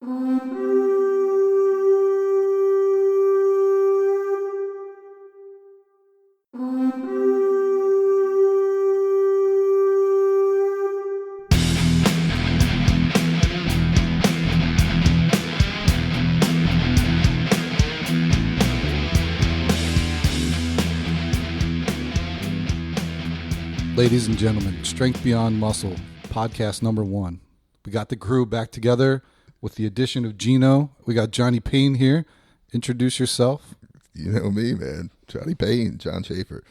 Ladies and gentlemen, Strength Beyond Muscle, podcast number 1. We got the crew back together with the addition of Gino. We got Johnny Payne here. Introduce yourself. You know me, man. Johnny Payne, John Schaefer.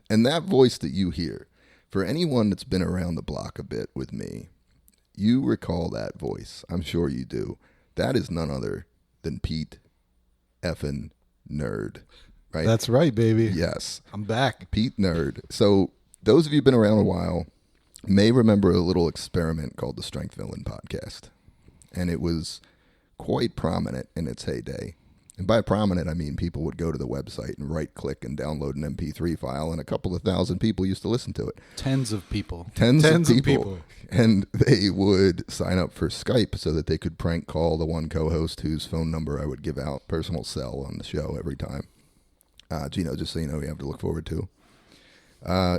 And that voice that you hear, for anyone that's been around the block a bit with me, you recall that voice. I'm sure you do. That is none other than Pete effing Nerd, right? That's right, baby. Yes. I'm back. Pete Nerd. So those of you who've been around a while may remember a little experiment called the Strength Villain podcast. And it was quite prominent in its heyday. And by prominent, I mean people would go to the website and right-click and download an MP3 file, and a couple of thousand people used to listen to it. Tens of people. Tens of people. And they would sign up for Skype so that they could prank call the one co-host whose phone number I would give out, personal cell, on the show every time. Gino, just so you know, you have to look forward to.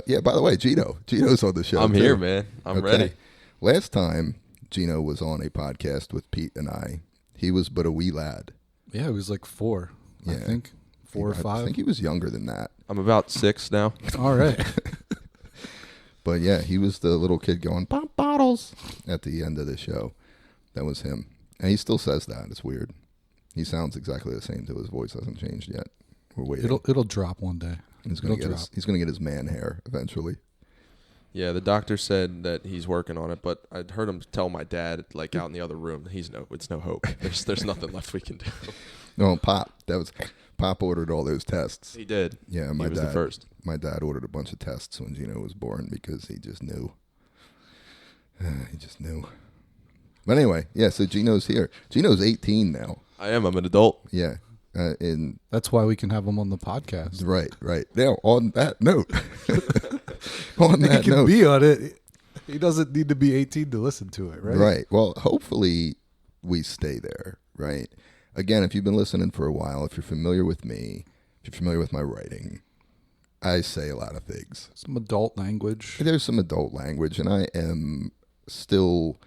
Yeah, by the way, Gino's on the show. I'm too. here, man. I'm ready. Last time Gino was on a podcast with Pete and I, he was but a wee lad. Yeah, it was like 4, I Yeah. think. 4 or 5. I think he was younger than that. I'm about 6 now. All right. But yeah, he was the little kid going, "Pop bottles," at the end of the show. That was him. And he still says that. It's weird. He sounds exactly the same, too. His voice hasn't changed yet. We're waiting. It'll drop one day. He's going to get his man hair eventually. Yeah, the doctor said that he's working on it, but I heard him tell my dad, like out in the other room, it's no hope. There's nothing left we can do. No, Pop ordered all those tests. He did. Yeah, he was the first. My dad ordered a bunch of tests when Gino was born because he just knew. He just knew. But anyway, yeah, so Gino's here. Gino's 18 now. I am. I'm an adult. Yeah. That's why we can have him on the podcast. Right. Now, on that note, He can be on it. He doesn't need to be 18 to listen to it, right? Right. Well, hopefully we stay there, right? Again, if you've been listening for a while, if you're familiar with me, if you're familiar with my writing, I say a lot of things. Some adult language. There's some adult language, and I am still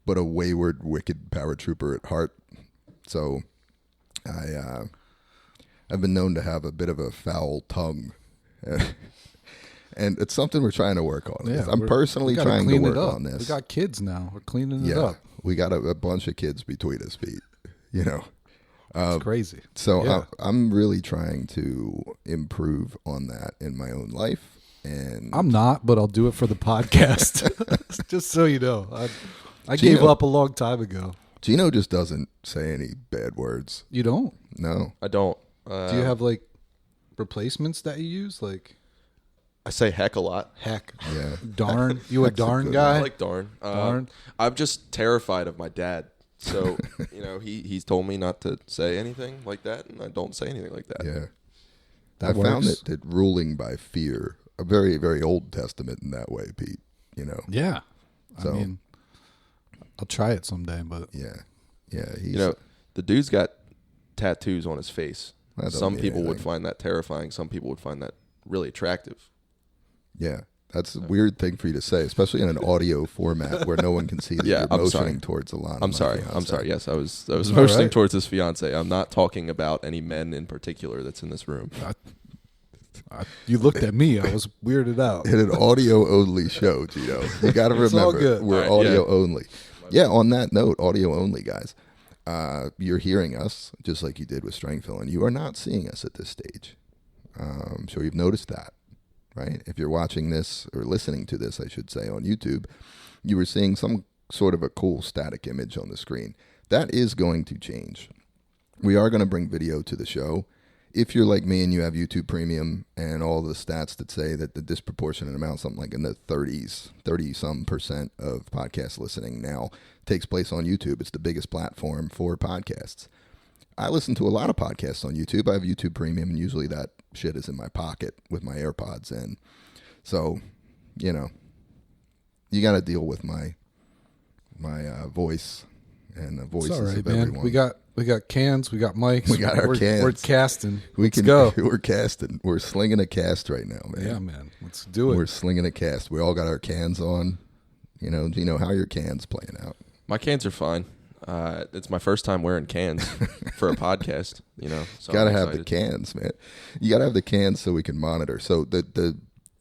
but a wayward, wicked paratrooper at heart. So I've been known to have a bit of a foul tongue. And it's something we're trying to work on. Yeah, I'm personally trying to work on this. We got kids now. We're cleaning it up. We got a bunch of kids between us, Pete. You know. It's crazy. So yeah. I'm really trying to improve on that in my own life. And I'm not, but I'll do it for the podcast. Just so you know. I gave up a long time ago. Gino just doesn't say any bad words. You don't? No. I don't. Do you have like replacements that you use? Like I say heck a lot. heck. Yeah. Darn. You a That's a darn good guy? I like darn. Darn. I'm just terrified of my dad. So, he's told me not to say anything like that, and I don't say anything like that. Yeah. That I found works. that ruling by fear, a very, very Old Testament in that way, Pete. You know. Yeah. So, I mean, I'll try it someday, but yeah. He's, the dude's got tattoos on his face. That doesn't Some mean people would anything. find that terrifying. Some people would find that really attractive. Yeah. That's a weird thing for you to say, especially in an audio format where no one can see that Yeah, you're I'm motioning sorry. towards Alana. I'm my sorry. fiance. I'm sorry. Yes, I was All motioning right. towards his fiance. I'm not talking about any men in particular that's in this room. you looked at me. I was weirded out. In an audio-only show, Gino. You got to It's all remember, good. we're All right, audio only. Yeah, on that note, audio only, guys. You're hearing us just like you did with Strength Villain. You are not seeing us at this stage. I'm sure you've noticed that, right? If you're watching this, or listening to this, I should say, on YouTube, you were seeing some sort of a cool static image on the screen. That is going to change. We are going to bring video to the show. If you're like me and you have YouTube Premium and all the stats that say that the disproportionate amount, something like in the 30-some% of podcast listening now takes place on YouTube. It's the biggest platform for podcasts. I listen to a lot of podcasts on YouTube. I have YouTube Premium, and usually that shit is in my pocket with my AirPods in. So, you got to deal with my voice and the It's voices all right, of man. everyone. We got cans. We got mics. We got our cans. We're casting. Let's go. We're casting. We're slinging a cast right now, man. Yeah, man. Let's do it. We're slinging a cast. We all got our cans on. How are your cans playing out? My cans are fine. It's my first time wearing cans for a podcast. So Got to I'm have the excited. cans, man. You got to have the cans so we can monitor. So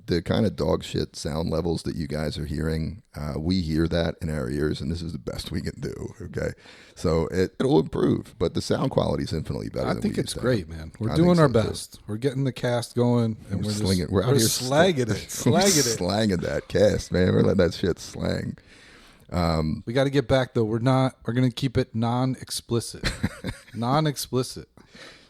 the kind of dog shit sound levels that you guys are hearing, we hear that in our ears, and this is the best we can do. Okay, so it'll improve, but the sound quality is infinitely better. I than think we it's used to great, have. man. We're I doing think our so, too. best. We're getting the cast going, and we're slinging. just, We're out here slagging it, slagging it. slanging that cast, man. We're letting that shit slang. We got to get back though. We're going to keep it non-explicit. Non-explicit.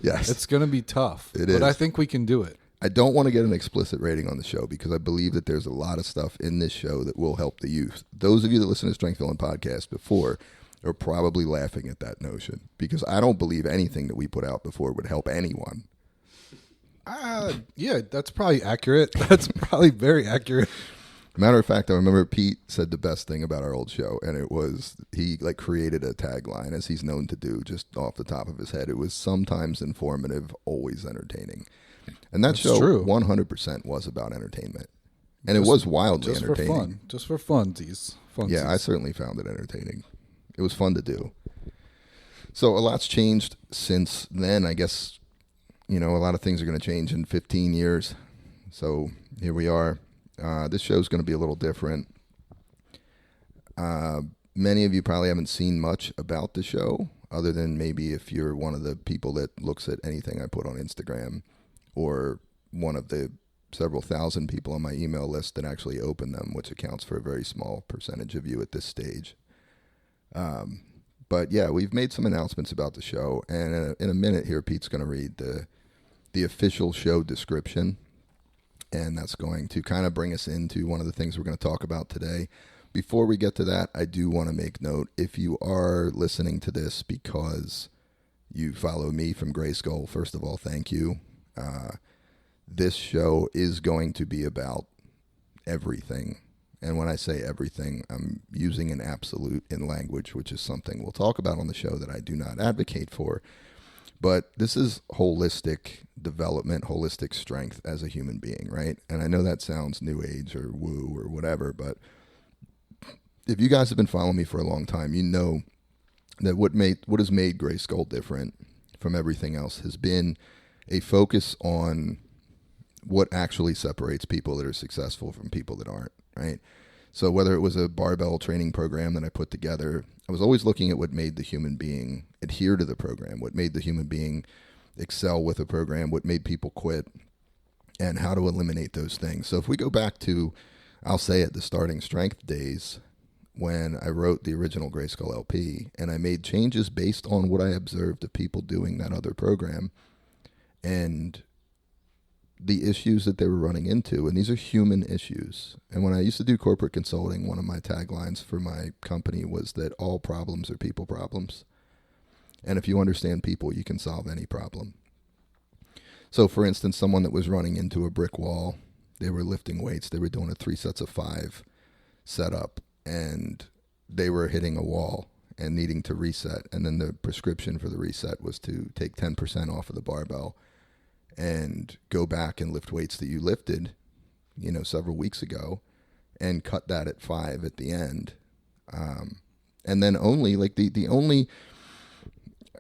Yes, It's going to be tough. It but is. I think we can do it. I don't want to get an explicit rating on the show because I believe that there's a lot of stuff in this show that will help the youth. Those of you that listen to Strength Villain podcast before are probably laughing at that notion because I don't believe anything that we put out before would help anyone. Yeah, that's probably accurate. That's probably very accurate. Matter of fact, I remember Pete said the best thing about our old show, and it was he created a tagline, as he's known to do, just off the top of his head. It was sometimes informative, always entertaining. And that That's show true. 100% was about entertainment. And it was wildly Just entertaining. for fun. Just for funsies. Yeah, I certainly found it entertaining. It was fun to do. So a lot's changed since then. I guess, a lot of things are going to change in 15 years. So here we are. This show's going to be a little different. Many of you probably haven't seen much about the show, other than maybe if you're one of the people that looks at anything I put on Instagram, or one of the several thousand people on my email list that actually open them, which accounts for a very small percentage of you at this stage. But yeah, we've made some announcements about the show, and in a minute here, Pete's going to read the official show description, and that's going to kind of bring us into one of the things we're going to talk about today. Before we get to that, I do want to make note, if you are listening to this because you follow me from Grayskull, first of all, thank you. This show is going to be about everything. And when I say everything, I'm using an absolute in language, which is something we'll talk about on the show that I do not advocate for. But this is holistic development, holistic strength as a human being, right? And I know that sounds new age or woo or whatever, but if you guys have been following me for a long time, you know that what has made Grayskull different from everything else has been a focus on what actually separates people that are successful from people that aren't, right? So whether it was a barbell training program that I put together, I was always looking at what made the human being adhere to the program, what made the human being excel with the program, what made people quit, and how to eliminate those things. So if we go back to, I'll say it, the starting strength days, when I wrote the original Grayskull LP, and I made changes based on what I observed of people doing that other program, and the issues that they were running into, and these are human issues. And when I used to do corporate consulting, one of my taglines for my company was that all problems are people problems. And if you understand people, you can solve any problem. So for instance, someone that was running into a brick wall, they were lifting weights, they were doing a 3 sets of 5 setup, and they were hitting a wall and needing to reset. And then the prescription for the reset was to take 10% off of the barbell and go back and lift weights that you lifted, several weeks ago, and cut that at 5 at the end. And then only, the only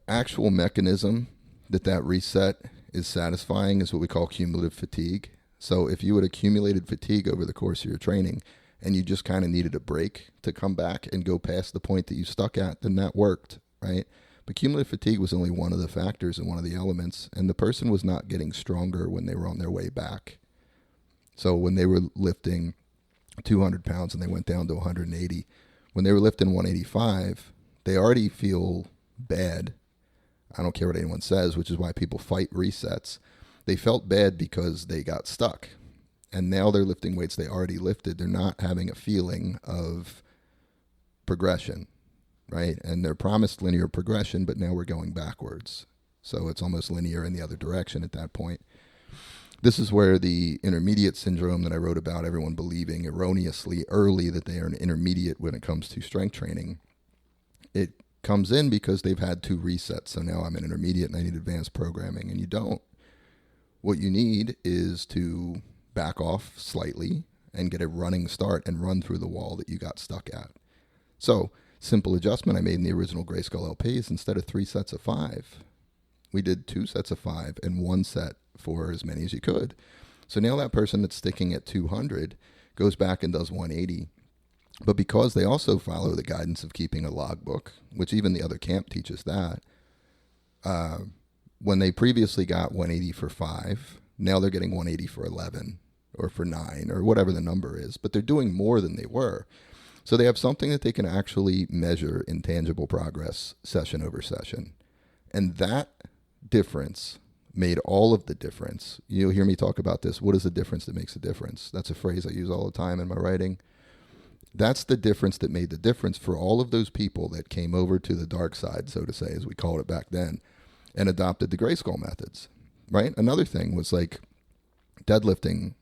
actual mechanism that reset is satisfying is what we call cumulative fatigue. So if you had accumulated fatigue over the course of your training and you just kind of needed a break to come back and go past the point that you stuck at, then that worked, right? But cumulative fatigue was only one of the factors and one of the elements, and the person was not getting stronger when they were on their way back. So when they were lifting 200 pounds and they went down to 180, when they were lifting 185, they already feel bad. I don't care what anyone says, which is why people fight resets. They felt bad because they got stuck. And now they're lifting weights they already lifted. They're not having a feeling of progression, right? And they're promised linear progression, but now we're going backwards. So it's almost linear in the other direction at that point. This is where the intermediate syndrome that I wrote about, everyone believing erroneously early that they are an intermediate when it comes to strength training, it comes in because they've had 2 resets. So now I'm an intermediate and I need advanced programming, and you don't. What you need is to back off slightly and get a running start and run through the wall that you got stuck at. So, simple adjustment I made in the original Grayskull LP is instead of 3 sets of 5, we did 2 sets of 5 and 1 set for as many as you could. So now that person that's sticking at 200 goes back and does 180. But because they also follow the guidance of keeping a logbook, which even the other camp teaches that, when they previously got 180 for 5, now they're getting 180 for 11 or for 9 or whatever the number is. But they're doing more than they were. So they have something that they can actually measure in tangible progress session over session. And that difference made all of the difference. You'll hear me talk about this. What is the difference that makes a difference? That's a phrase I use all the time in my writing. That's the difference that made the difference for all of those people that came over to the dark side, so to say, as we called it back then, and adopted the Grayskull methods, right? Another thing was like deadlifting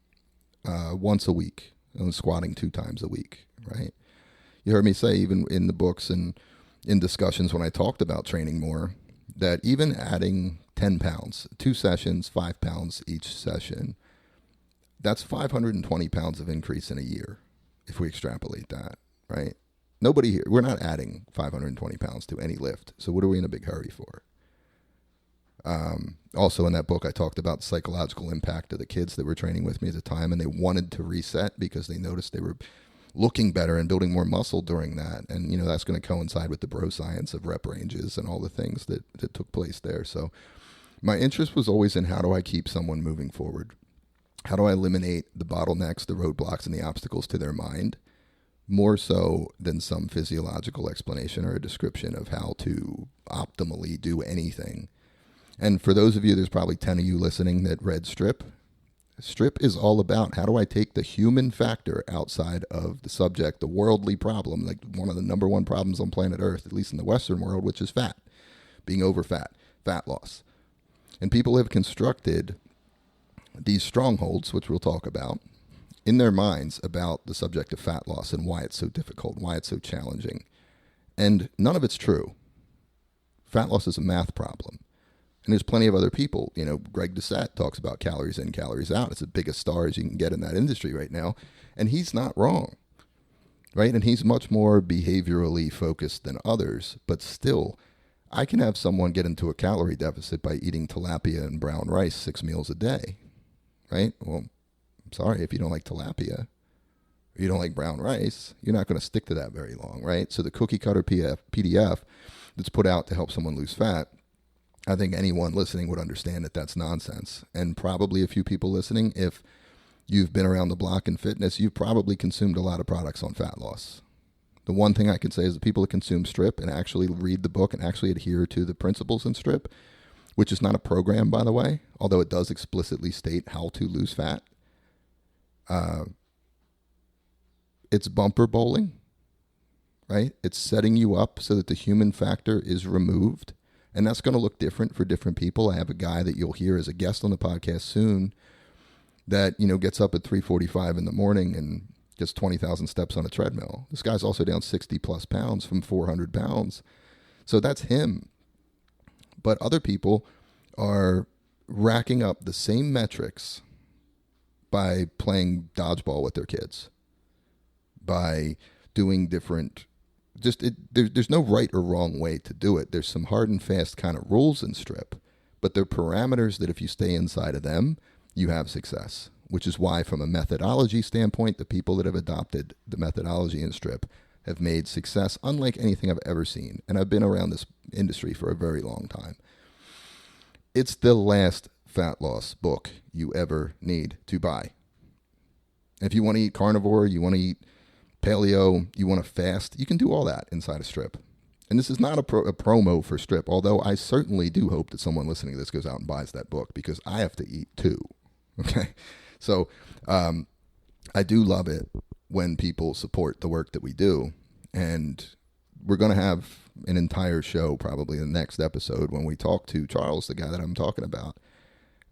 once a week and squatting 2 times a week, right? You heard me say even in the books and in discussions when I talked about training more, that even adding 10 pounds, 2 sessions, 5 pounds each session, that's 520 pounds of increase in a year if we extrapolate that, right? Nobody here, we're not adding 520 pounds to any lift. So what are we in a big hurry for? Also in that book, I talked about the psychological impact of the kids that were training with me at the time, and they wanted to reset because they noticed they were looking better and building more muscle during that. And, you know, that's going to coincide with the bro science of rep ranges and all the things that took place there. So my interest was always in how do I keep someone moving forward? How do I eliminate the bottlenecks, the roadblocks, and the obstacles to their mind, more so than some physiological explanation or a description of how to optimally do anything. And for those of you, there's probably 10 of you listening that read Strip. Strip is all about how do I take the human factor outside of the subject, the worldly problem, like one of the number 1 problems on planet Earth, at least in the Western world, which is fat, being over fat loss. And people have constructed these strongholds, which we'll talk about, in their minds about the subject of fat loss and why it's so difficult, why it's so challenging. And none of it's true. Fat loss is a math problem. And there's plenty of other people. You know, Greg Doucette talks about calories in, calories out. It's the biggest star as you can get in that industry right now. And he's not wrong, right? And he's much more behaviorally focused than others. But still, I can have someone get into a calorie deficit by eating tilapia and brown rice 6 meals a day, right? Well, I'm sorry, if you don't like tilapia, or you don't like brown rice, you're not going to stick to that very long, right? So the cookie cutter PDF that's put out to help someone lose fat, I think anyone listening would understand that that's nonsense. And probably a few people listening, if you've been around the block in fitness, you've probably consumed a lot of products on fat loss. The one thing I can say is the people that consume Strip and actually read the book and actually adhere to the principles in Strip, which is not a program, by the way, although it does explicitly state how to lose fat. It's bumper bowling, right? It's setting you up so that the human factor is removed. And that's going to look different for different people. I have a guy that you'll hear as a guest on the podcast soon that, you know, gets up at 3:45 in the morning and gets 20,000 steps on a treadmill. This guy's also down 60 plus pounds from 400 pounds. So that's him. But other people are racking up the same metrics by playing dodgeball with their kids, by doing different, there's no right or wrong way to do it. There's some hard and fast kind of rules in Strip, but they're parameters that if you stay inside of them, you have success, which is why from a methodology standpoint, the people that have adopted the methodology in Strip have made success unlike anything I've ever seen. And I've been around this industry for a very long time. It's the last fat loss book you ever need to buy. If you want to eat carnivore, you want to eat paleo, you want to fast, you can do all that inside of Strip. And this is not a promo for Strip, although I certainly do hope that someone listening to this goes out and buys that book because I have to eat too. Okay? So I do love it when people support the work that we do. And we're going to have an entire show probably in the next episode when we talk to Charles, the guy that I'm talking about,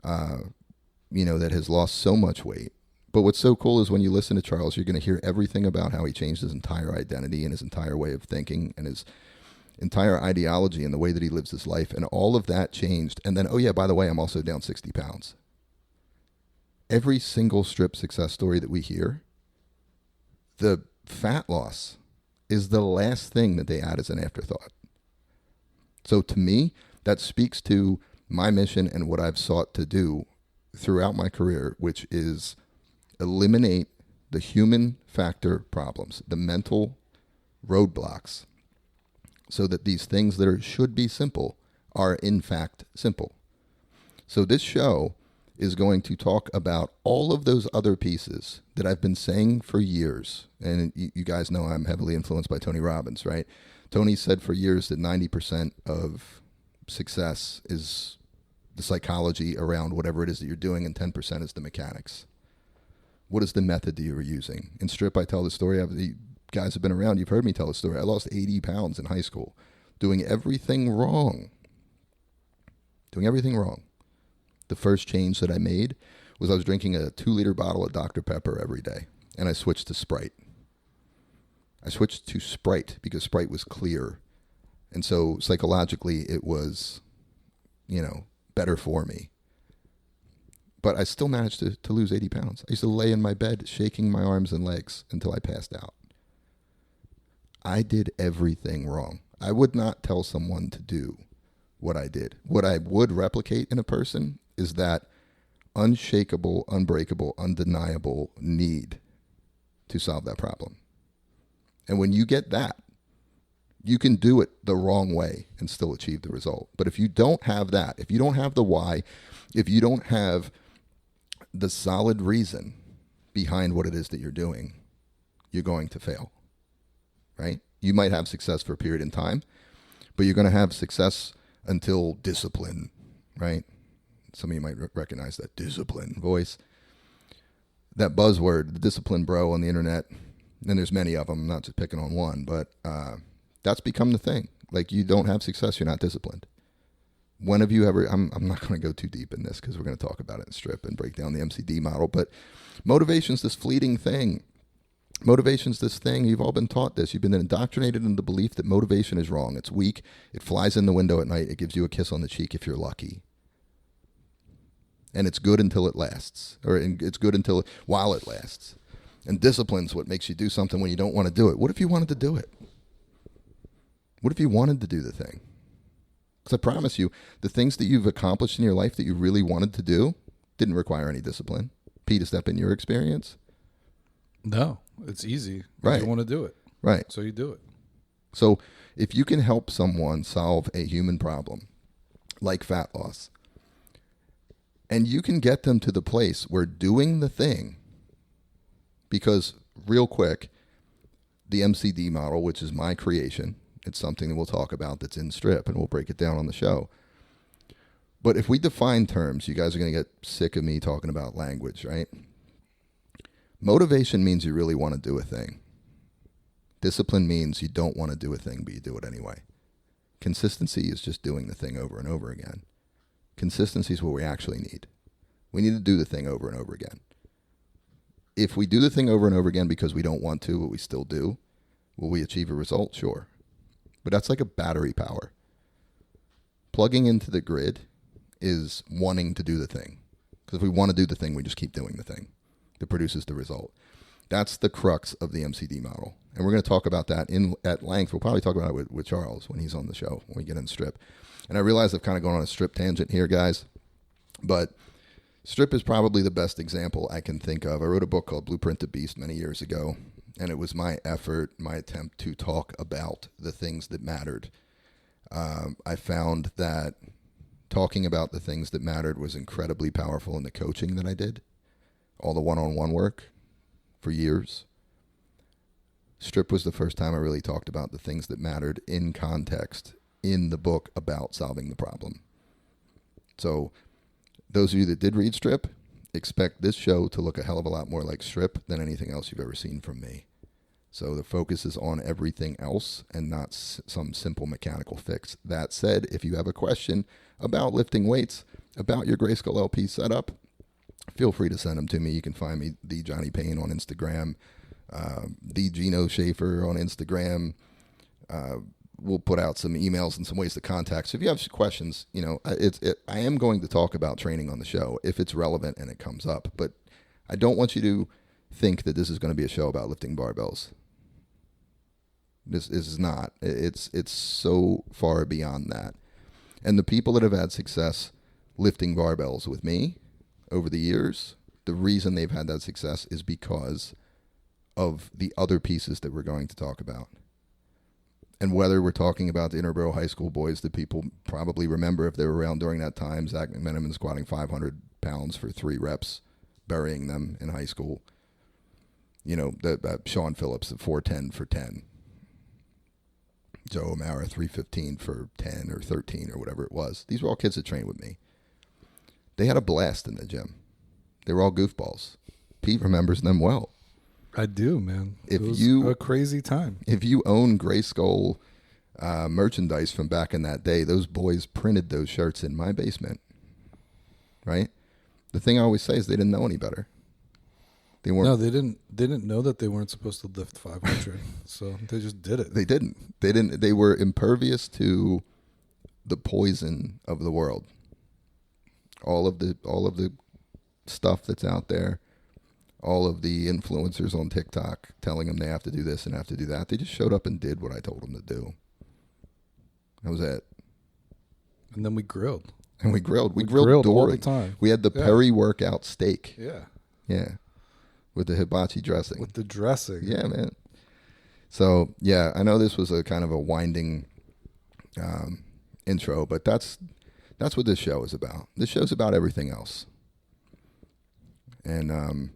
that has lost so much weight. But what's so cool is when you listen to Charles, you're going to hear everything about how he changed his entire identity and his entire way of thinking and entire ideology and the way that he lives his life, and all of that changed. And then, oh yeah, by the way, I'm also down 60 pounds. Every single strip success story that we hear, the fat loss is the last thing that they add as an afterthought. So to me, that speaks to my mission and what I've sought to do throughout my career, which is eliminate the human factor problems, the mental roadblocks, so that these things that should be simple are in fact simple. So this show is going to talk about all of those other pieces that I've been saying for years. And you guys know I'm heavily influenced by Tony Robbins, right? Tony said for years that 90% of success is the psychology around whatever it is that you're doing, and 10% is the mechanics. What is the method that you were using? In Strip, I tell the story. You guys have been around. You've heard me tell the story. I lost 80 pounds in high school doing everything wrong. Doing everything wrong. The first change that I made was I was drinking a 2-liter bottle of Dr. Pepper every day, and I switched to Sprite. I switched to Sprite because Sprite was clear. And so psychologically it was, better for me. But I still managed to lose 80 pounds. I used to lay in my bed shaking my arms and legs until I passed out. I did everything wrong. I would not tell someone to do what I did. What I would replicate in a person is that unshakable, unbreakable, undeniable need to solve that problem. And when you get that, you can do it the wrong way and still achieve the result. But if you don't have that, if you don't have the why, if you don't have the solid reason behind what it is that you're doing, you're going to fail, right? You might have success for a period in time, but you're going to have success until discipline, right? Some of you might recognize that discipline voice. That buzzword, the discipline bro on the internet, and there's many of them, I'm not just picking on one, but that's become the thing. Like, you don't have success, you're not disciplined. When have you ever, I'm not going to go too deep in this because we're going to talk about it in Strip and break down the MCD model, but motivation's this fleeting thing. Motivation's this thing. You've all been taught this. You've been indoctrinated in the belief that motivation is wrong. It's weak. It flies in the window at night. It gives you a kiss on the cheek if you're lucky. And it's good until it lasts, or it's good while it lasts. And discipline's what makes you do something when you don't want to do it. What if you wanted to do it? What if you wanted to do the thing? Because I promise you, the things that you've accomplished in your life that you really wanted to do didn't require any discipline. Pete, is that been your experience? No, it's easy. Right. You want to do it. Right. So you do it. So if you can help someone solve a human problem, like fat loss, and you can get them to the place where doing the thing, because real quick, the MCD model, which is my creation, it's something that we'll talk about that's in Strip, and we'll break it down on the show. But if we define terms, you guys are going to get sick of me talking about language, right? Motivation means you really want to do a thing. Discipline means you don't want to do a thing, but you do it anyway. Consistency is just doing the thing over and over again. Consistency is what we actually need. We need to do the thing over and over again. If we do the thing over and over again because we don't want to, but we still do, will we achieve a result? Sure. But that's like a battery power. Plugging into the grid is wanting to do the thing. Because if we want to do the thing, we just keep doing the thing that produces the result. That's the crux of the MCD model. And we're going to talk about that at length. We'll probably talk about it with Charles when he's on the show, when we get in Strip. And I realize I've kind of gone on a Strip tangent here, guys. But Strip is probably the best example I can think of. I wrote a book called Blueprint to Beast many years ago. And it was my effort, my attempt to talk about the things that mattered. I found that talking about the things that mattered was incredibly powerful in the coaching that I did. All the one-on-one work for years. Strip was the first time I really talked about the things that mattered in context in the book about solving the problem. So those of you that did read Strip, expect this show to look a hell of a lot more like Strip than anything else you've ever seen from me. So the focus is on everything else and not some simple mechanical fix. That said, if you have a question about lifting weights, about your Grayskull LP setup, feel free to send them to me. You can find me, the Johnny Payne on Instagram, the Gino Schaefer on Instagram. we'll put out some emails and some ways to contact. So if you have questions, you know, I am going to talk about training on the show if it's relevant and it comes up. But I don't want you to think that this is going to be a show about lifting barbells. This is not. It's so far beyond that. And the people that have had success lifting barbells with me over the years, the reason they've had that success is because of the other pieces that we're going to talk about. And whether we're talking about the Interboro High School boys that people probably remember if they were around during that time, Zach McMenamin squatting 500 pounds for 3 reps, burying them in high school. You know, Sean Phillips at 410 for 10. Joe O'Mara 315 for 10 or 13 or whatever it was. These were all kids that trained with me. They had a blast in the gym. They were all goofballs. Pete remembers them well. I do, man. If it was you a crazy time. If you own Gray Skull merchandise from back in that day, those boys printed those shirts in my basement. Right? The thing I always say is they didn't know any better. They weren't. No, they didn't know that they weren't supposed to lift 500, so they just did it. They didn't. They were impervious to the poison of the world. All of the stuff that's out there, all of the influencers on TikTok telling them they have to do this and have to do that. They just showed up and did what I told them to do. That was it. And then we grilled. And we grilled. We grilled all during. the time. We had the peri-workout steak. Yeah. Yeah. With the hibachi dressing. With the dressing. Yeah, man. So, yeah, I know this was a kind of a winding intro, but that's what this show is about. This show's about everything else. And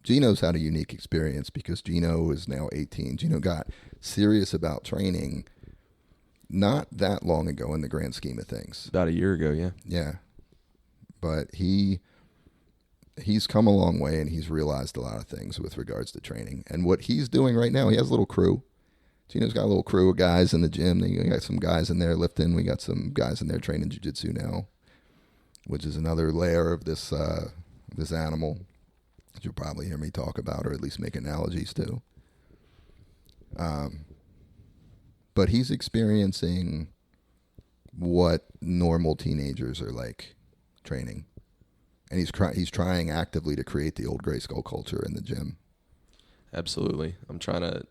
Gino's had a unique experience because Gino is now 18. Gino got serious about training not that long ago in the grand scheme of things. About a year ago, yeah. Yeah. But he's come a long way, and he's realized a lot of things with regards to training. And what he's doing right now, he has a little crew. Gino's got a little crew of guys in the gym. We got some guys in there lifting. We got some guys in there training jiu-jitsu now, which is another layer of this animal that you'll probably hear me talk about, or at least make analogies to. But he's experiencing what normal teenagers are like training. And he's trying actively to create the old Gray Skull culture in the gym. Absolutely. I'm trying to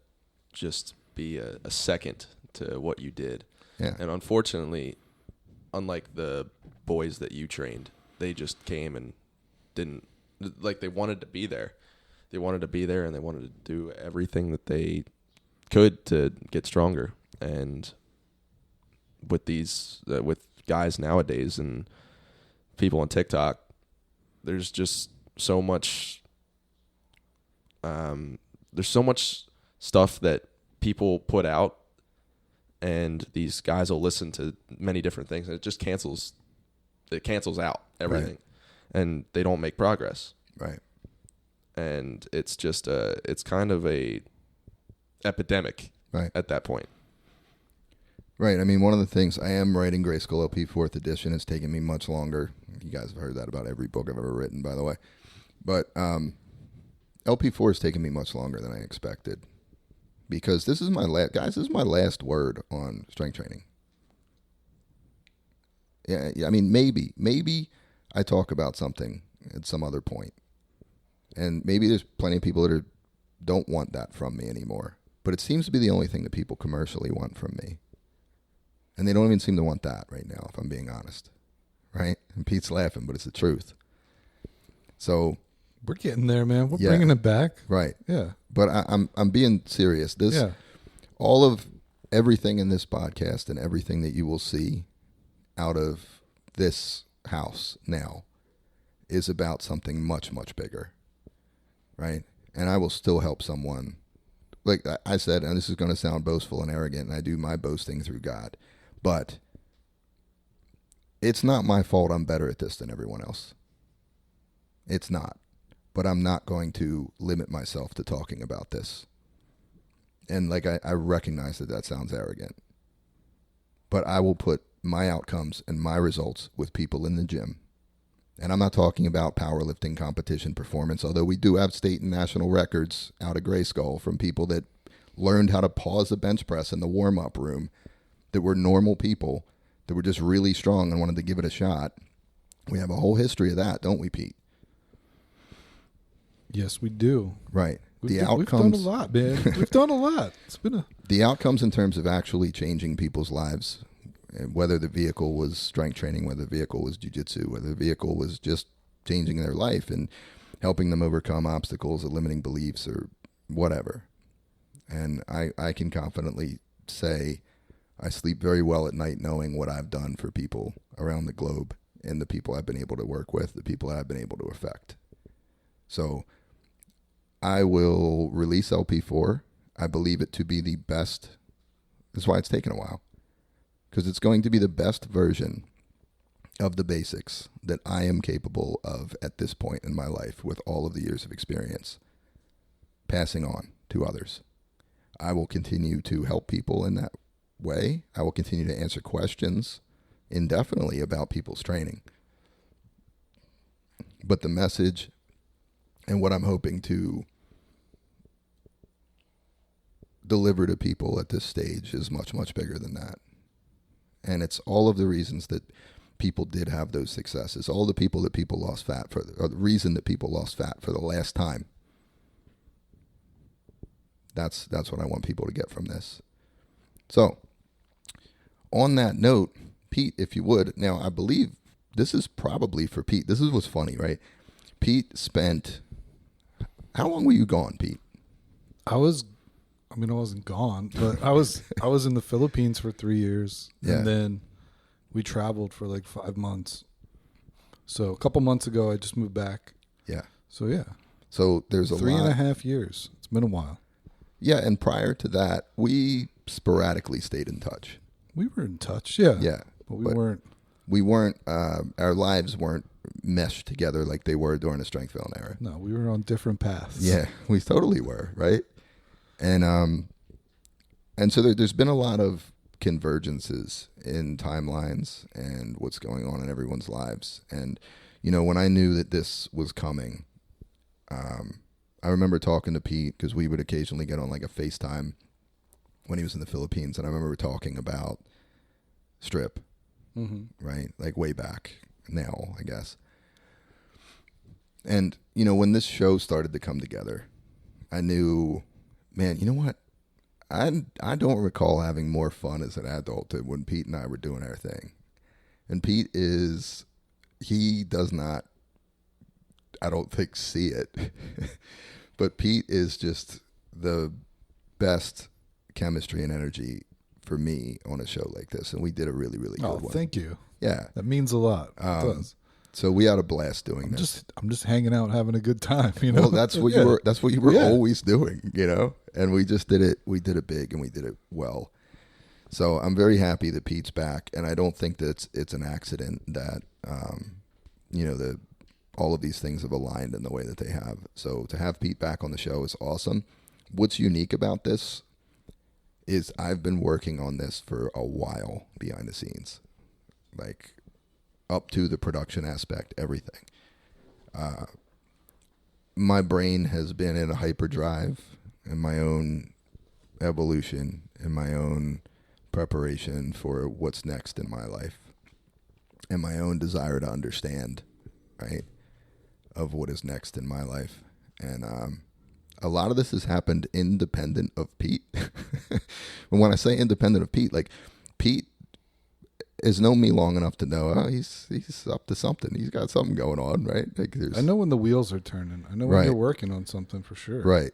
just be a second to what you did. Yeah. And unfortunately, unlike the boys that you trained, they just came and didn't, like, they wanted to be there. They wanted to be there, and they wanted to do everything that they could to get stronger. And with these, with guys nowadays and people on TikTok, there's just so much, there's so much stuff that people put out, and these guys will listen to many different things, and it just cancels out everything. Right. And they don't make progress. Right. And it's just it's kind of a epidemic at that point. Right. I mean, one of the things, I am writing Gray Skull LP 4th edition. It's taken me much longer. You guys have heard that about every book I've ever written, by the way. But LP4 has taken me much longer than I expected, because this is my this is my last word on strength training. Yeah, I mean, maybe I talk about something at some other point, and maybe there's plenty of people that don't want that from me anymore. But it seems to be the only thing that people commercially want from me. And they don't even seem to want that right now, if I'm being honest. Right? And Pete's laughing, but it's the truth. So we're getting there, man. We're bringing it back. Right. Yeah. But I'm being serious. All of everything in this podcast and everything that you will see out of this house now is about something much, much bigger. Right? And I will still help someone. Like I said, and this is going to sound boastful and arrogant, and I do my boasting through God. But it's not my fault I'm better at this than everyone else. It's not. But I'm not going to limit myself to talking about this. And like I recognize that sounds arrogant. But I will put my outcomes and my results with people in the gym. And I'm not talking about powerlifting competition performance, although we do have state and national records out of Gray Skull from people that learned how to pause a bench press in the warm-up room that were normal people that were just really strong and wanted to give it a shot. We have a whole history of that, don't we, Pete? Yes, we do. Right. We've done a lot, man. We've done a lot. It's been the outcomes in terms of actually changing people's lives, whether the vehicle was strength training, whether the vehicle was jiu-jitsu, whether the vehicle was just changing their life and helping them overcome obstacles or limiting beliefs or whatever. And I can confidently say I sleep very well at night knowing what I've done for people around the globe and the people I've been able to work with, the people that I've been able to affect. So I will release LP4. I believe it to be the best. That's why it's taken a while. Because it's going to be the best version of the basics that I am capable of at this point in my life with all of the years of experience passing on to others. I will continue to help people in that way. I will continue to answer questions indefinitely about people's training. But the message and what I'm hoping to deliver to people at this stage is much, much bigger than that. And it's all of the reasons that people did have those successes, all the people that people lost fat for, or the reason that people lost fat for the last time. That's what I want people to get from this. So, on that note, Pete, if you would, now I believe this is probably for Pete. This is what's funny, right? Pete spent, how long were you gone, Pete? I wasn't gone, but I was in the Philippines for 3 years. Yeah. And then we traveled for like 5 months. So a couple months ago, I just moved back. Yeah. So yeah. So there's a 3.5 years. It's been a while. Yeah, and prior to that, we sporadically stayed in touch. We were in touch, yeah. Yeah. But we weren't. We weren't, our lives weren't meshed together like they were during the Strength Villain era. No, we were on different paths. Yeah, we totally were, right? And so there's been a lot of convergences in timelines and what's going on in everyone's lives. And, when I knew that this was coming, I remember talking to Pete because we would occasionally get on like a FaceTime when he was in the Philippines. And I remember talking about strip, right? Like way back now, I guess. And, when this show started to come together, I knew, man, you know what? I don't recall having more fun as an adult than when Pete and I were doing our thing. And Pete he does not, I don't think, see it. But Pete is just the best chemistry and energy for me on a show like this. And we did a really, really good one. Thank you. Yeah. That means a lot. It does. So we had a blast doing this. I'm just hanging out, having a good time. Well, that's what you were. That's what you were always doing, And we just did it. We did it big, and we did it well. So I'm very happy that Pete's back, and I don't think that it's an accident that all of these things have aligned in the way that they have. So to have Pete back on the show is awesome. What's unique about this is I've been working on this for a while behind the scenes, like up to the production aspect, everything. My brain has been in a hyperdrive in my own evolution, in my own preparation for what's next in my life, and my own desire to understand, right, of what is next in my life. And a lot of this has happened independent of Pete. And when I say independent of Pete, like Pete has known me long enough to know he's up to something. He's got something going on, right? Like I know when the wheels are turning. I know when you're working on something for sure. Right.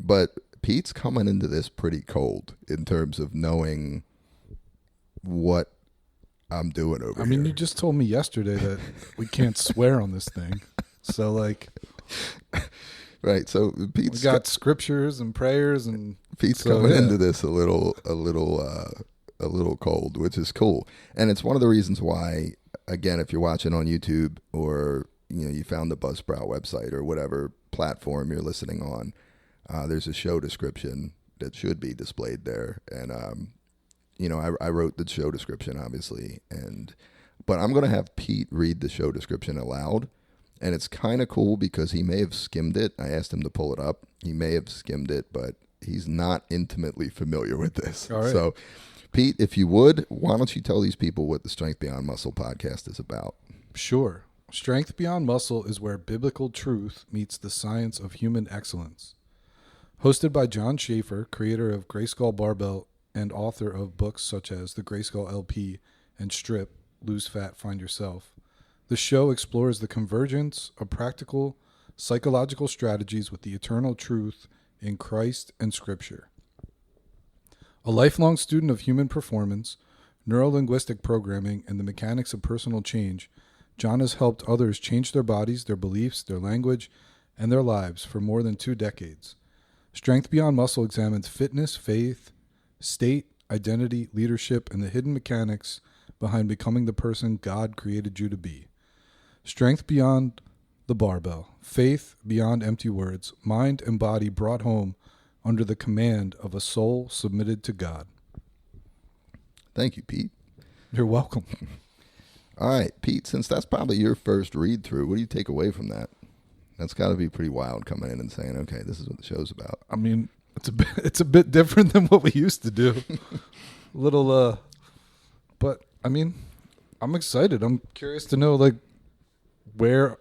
But Pete's coming into this pretty cold in terms of knowing what I'm doing over here. I mean, you just told me yesterday that we can't swear on this thing. So like, right. So Pete's we got scriptures and prayers, and Pete's coming into this a little cold, which is cool. And it's one of the reasons why, again, if you're watching on YouTube or you found the Buzzsprout website or whatever platform you're listening on, there's a show description that should be displayed there. And I wrote the show description, obviously, but I'm going to have Pete read the show description aloud, and it's kind of cool because he may have skimmed it. I asked him to pull it up. He may have skimmed it, but he's not intimately familiar with this. All right. So Pete, if you would, why don't you tell these people what the Strength Beyond Muscle podcast is about? Sure. Strength Beyond Muscle is where biblical truth meets the science of human excellence. Hosted by John Schaefer, creator of Grayskull Barbell and author of books such as The Grayskull LP and Strip, Lose Fat, Find Yourself, the show explores the convergence of practical psychological strategies with the eternal truth in Christ and Scripture. A lifelong student of human performance, neurolinguistic programming, and the mechanics of personal change, John has helped others change their bodies, their beliefs, their language, and their lives for more than 2 decades. Strength Beyond Muscle examines fitness, faith, state, identity, leadership, and the hidden mechanics behind becoming the person God created you to be. Strength Beyond the Barbell, faith beyond empty words, mind and body brought home under the command of a soul submitted to God. Thank you, Pete. You're welcome. All right, Pete, since that's probably your first read through, what do you take away from that? That's got to be pretty wild coming in and saying, okay, this is what the show's about. I mean, it's a bit different than what we used to do. But I mean, I'm excited. I'm curious to know like where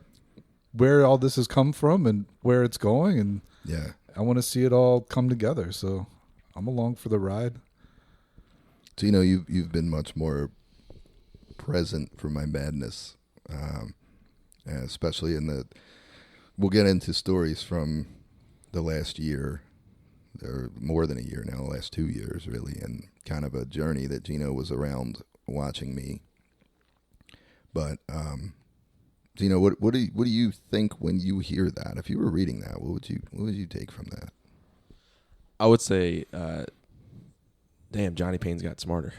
all this has come from and where it's going, and Yeah. I want to see it all come together. So I'm along for the ride. So, you know, you've been much more present for my madness, especially we'll get into stories from the last year, or more than a year now, the last 2 years really, and kind of a journey that Gino was around watching me. But, Gino, what do you think when you hear that? If you were reading that, what would you take from that? I would say, damn, Johnny Payne's got smarter.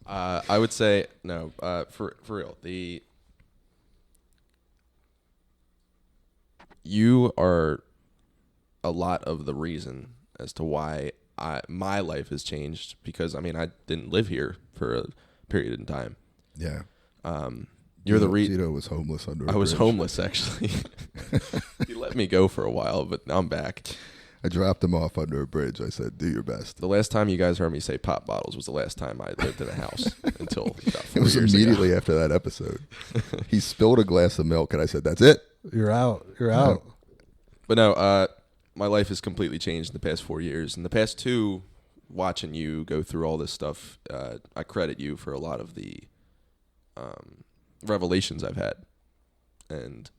I would say no. For real, you are a lot of the reason as to why my life has changed, because I mean I didn't live here for a period in time. Yeah. You're the reason. Gino was homeless under. I was homeless actually. He let me go for a while, but now I'm back. I dropped him off under a bridge. I said, "Do your best." The last time you guys heard me say pop bottles was the last time I lived in a house until about 4 It was years immediately ago. after that episode. He spilled a glass of milk, and I said, "That's it. You're out. You're out. But no, my life has completely changed in the past 4 years. In the past 2, watching you go through all this stuff, I credit you for a lot of the revelations I've had. And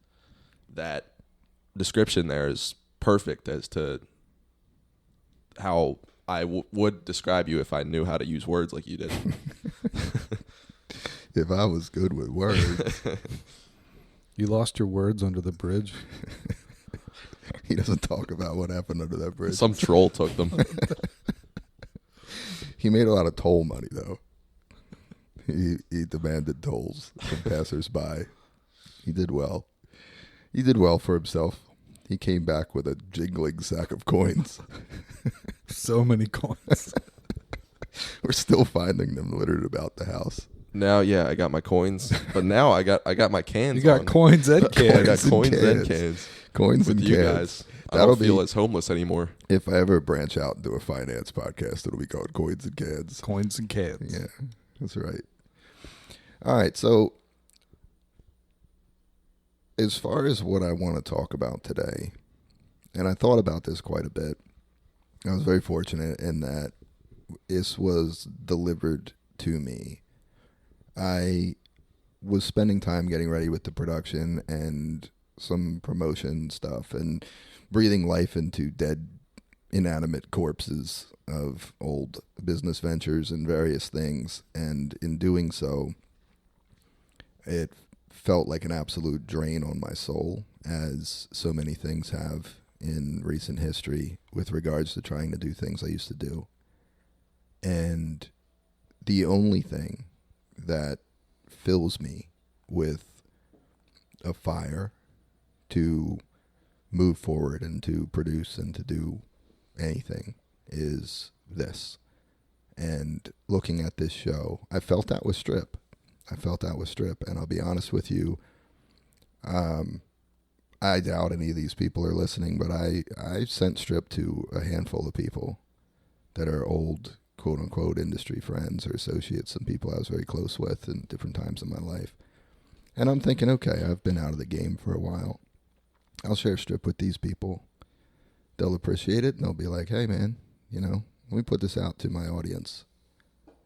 that description there is perfect as to how I would describe you if I knew how to use words like you did. If I was good with words." You lost your words under the bridge. He doesn't talk about what happened under that bridge. Some troll took them. He made a lot of toll money, though. He demanded tolls from passersby. He did well. He did well for himself. He came back with a jingling sack of coins. So many coins. We're still finding them littered about the house. Now, yeah, I got my coins, but now I got my cans. You got on. coins and I cans. got coins and cans. cans. Coins With and you cans. guys. I That'll don't feel be- as homeless anymore. If I ever branch out into a finance podcast, it'll be called Coins and Cans. Coins and cans. Yeah, that's right. All right, so as far as what I want to talk about today, and I thought about this quite a bit, I was very fortunate in that this was delivered to me. I was spending time getting ready with the production and some promotion stuff and breathing life into dead, inanimate corpses of old business ventures and various things. And in doing so, it felt like an absolute drain on my soul, as so many things have in recent history with regards to trying to do things I used to do. And the only thing that fills me with a fire to move forward and to produce and to do anything is this. And looking at this show, I felt that with Strip. And I'll be honest with you, I doubt any of these people are listening, but I sent Strip to a handful of people that are old, quote unquote industry friends or associates, some people I was very close with in different times in my life. And I'm thinking, okay, I've been out of the game for a while. I'll share Strip with these people. They'll appreciate it, and they'll be like, hey, man, let me put this out to my audience.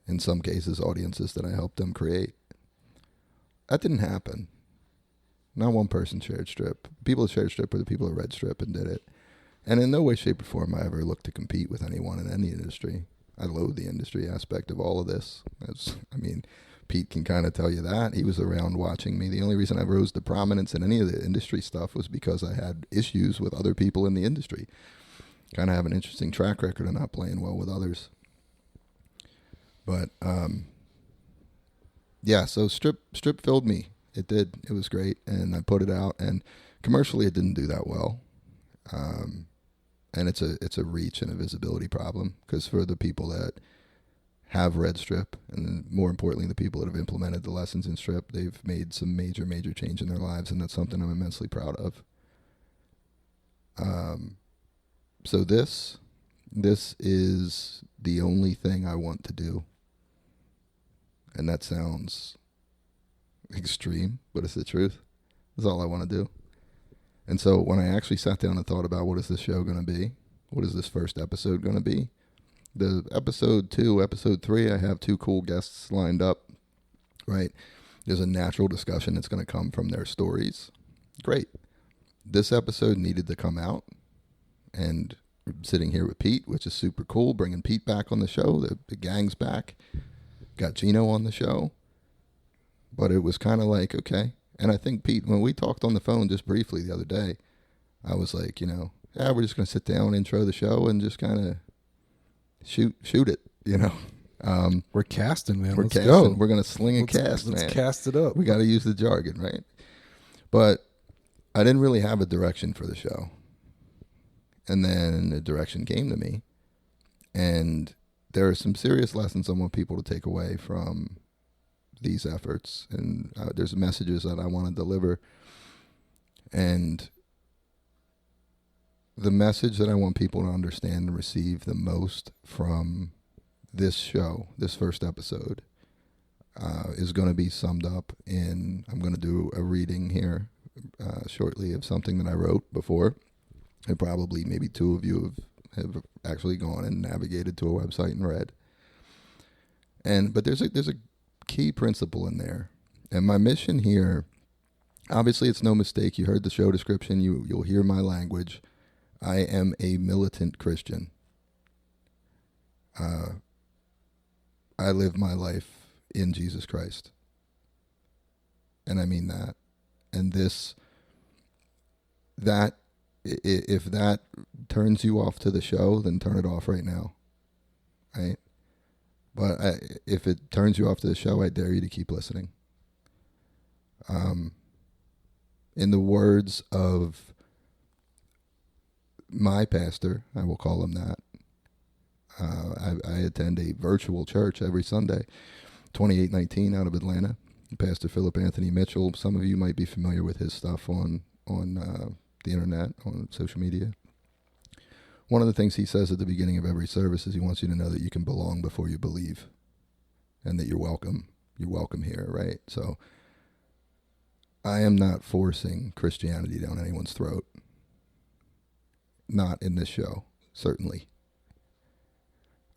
In some cases, audiences that I helped them create. That didn't happen. Not one person shared Strip. People that shared Strip were the people that read Strip and did it. And in no way, shape, or form I ever looked to compete with anyone in any industry. I loathe the industry aspect of all of this. Pete can kind of tell you that. He was around watching me. The only reason I rose to prominence in any of the industry stuff was because I had issues with other people in the industry. Kind of have an interesting track record of not playing well with others. But, so Strip filled me. It did. It was great. And I put it out. And commercially, it didn't do that well. And it's a reach and a visibility problem. Because for the people that have read Strip, and more importantly, the people that have implemented the lessons in Strip, they've made some major, major change in their lives, and that's something I'm immensely proud of. So this is the only thing I want to do. And that sounds extreme, but it's the truth. That's all I want to do. And so when I actually sat down and thought about what is this show going to be, what is this first episode going to be, the episode 2, episode 3, I have 2 cool guests lined up, right? There's a natural discussion that's going to come from their stories. Great. This episode needed to come out, and sitting here with Pete, which is super cool, bringing Pete back on the show. The gang's back. Got Gino on the show. But it was kind of like, okay. And I think, Pete, when we talked on the phone just briefly the other day, I was like, we're just going to sit down, intro the show, and just kind of shoot it, We're casting, man. Let's casting. Go. We're going to sling a cast, man. Let's cast it up. We got to use the jargon, right? But I didn't really have a direction for the show. And then the direction came to me. And there are some serious lessons I want people to take away from these efforts. And there's messages that I want to deliver. And the message that I want people to understand and receive the most from this show, this first episode, is going to be summed up in, I'm going to do a reading here shortly of something that I wrote before. And probably maybe 2 of you have actually gone and navigated to a website and read. But there's a key principle in there. And my mission here, obviously it's no mistake. You heard the show description. You'll hear my language. I am a militant Christian. I live my life in Jesus Christ. And I mean that. And if that turns you off to the show, then turn it off right now. Right? But if it turns you off to the show, I dare you to keep listening. In the words of my pastor, I will call him that. I attend a virtual church every Sunday, 2819 out of Atlanta. Pastor Philip Anthony Mitchell. Some of you might be familiar with his stuff on the internet, on social media. One of the things he says at the beginning of every service is he wants you to know that you can belong before you believe, and that you're welcome. You're welcome here, right? So I am not forcing Christianity down anyone's throat. Not in this show, certainly.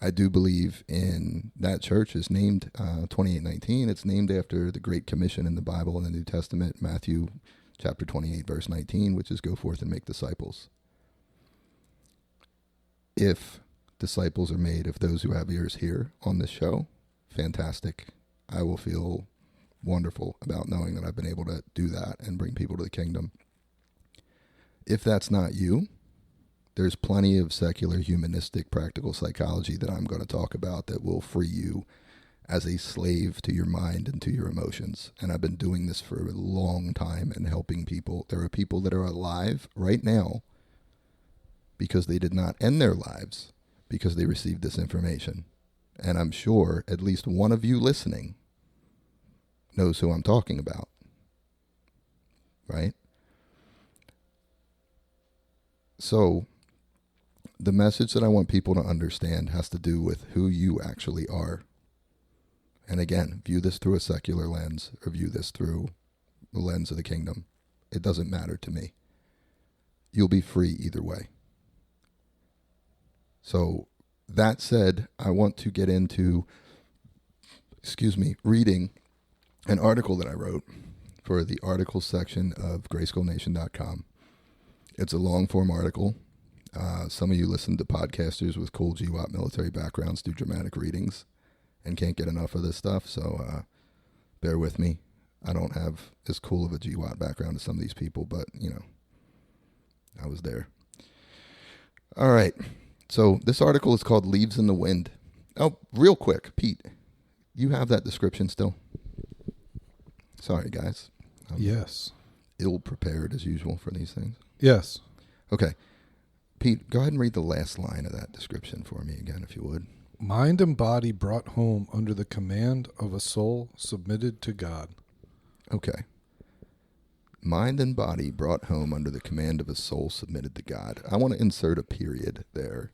I do believe in that church is named 2819. It's named after the Great Commission in the Bible in the New Testament, Matthew chapter 28, verse 19, which is go forth and make disciples. If disciples are made of those who have ears here on this show, fantastic. I will feel wonderful about knowing that I've been able to do that and bring people to the kingdom. If that's not you, there's plenty of secular, humanistic, practical psychology that I'm going to talk about that will free you as a slave to your mind and to your emotions. And I've been doing this for a long time and helping people. There are people that are alive right now because they did not end their lives because they received this information. And I'm sure at least one of you listening knows who I'm talking about. Right? So the message that I want people to understand has to do with who you actually are. And again, view this through a secular lens or view this through the lens of the kingdom. It doesn't matter to me. You'll be free either way. So that said, I want to get into, reading an article that I wrote for the articles section of GrayskullNation.com. It's a long-form article. Some of you listen to podcasters with cool GWAT military backgrounds do dramatic readings and can't get enough of this stuff, so bear with me. I don't have as cool of a GWAT background as some of these people, but, I was there. All right. So this article is called Leaves in the Wind. Oh, real quick, Pete, you have that description still? Sorry, guys. Yes. Ill-prepared as usual for these things. Yes. Okay. Pete, go ahead and read the last line of that description for me again, if you would. Mind and body brought home under the command of a soul submitted to God. Okay. Mind and body brought home under the command of a soul submitted to God. I want to insert a period there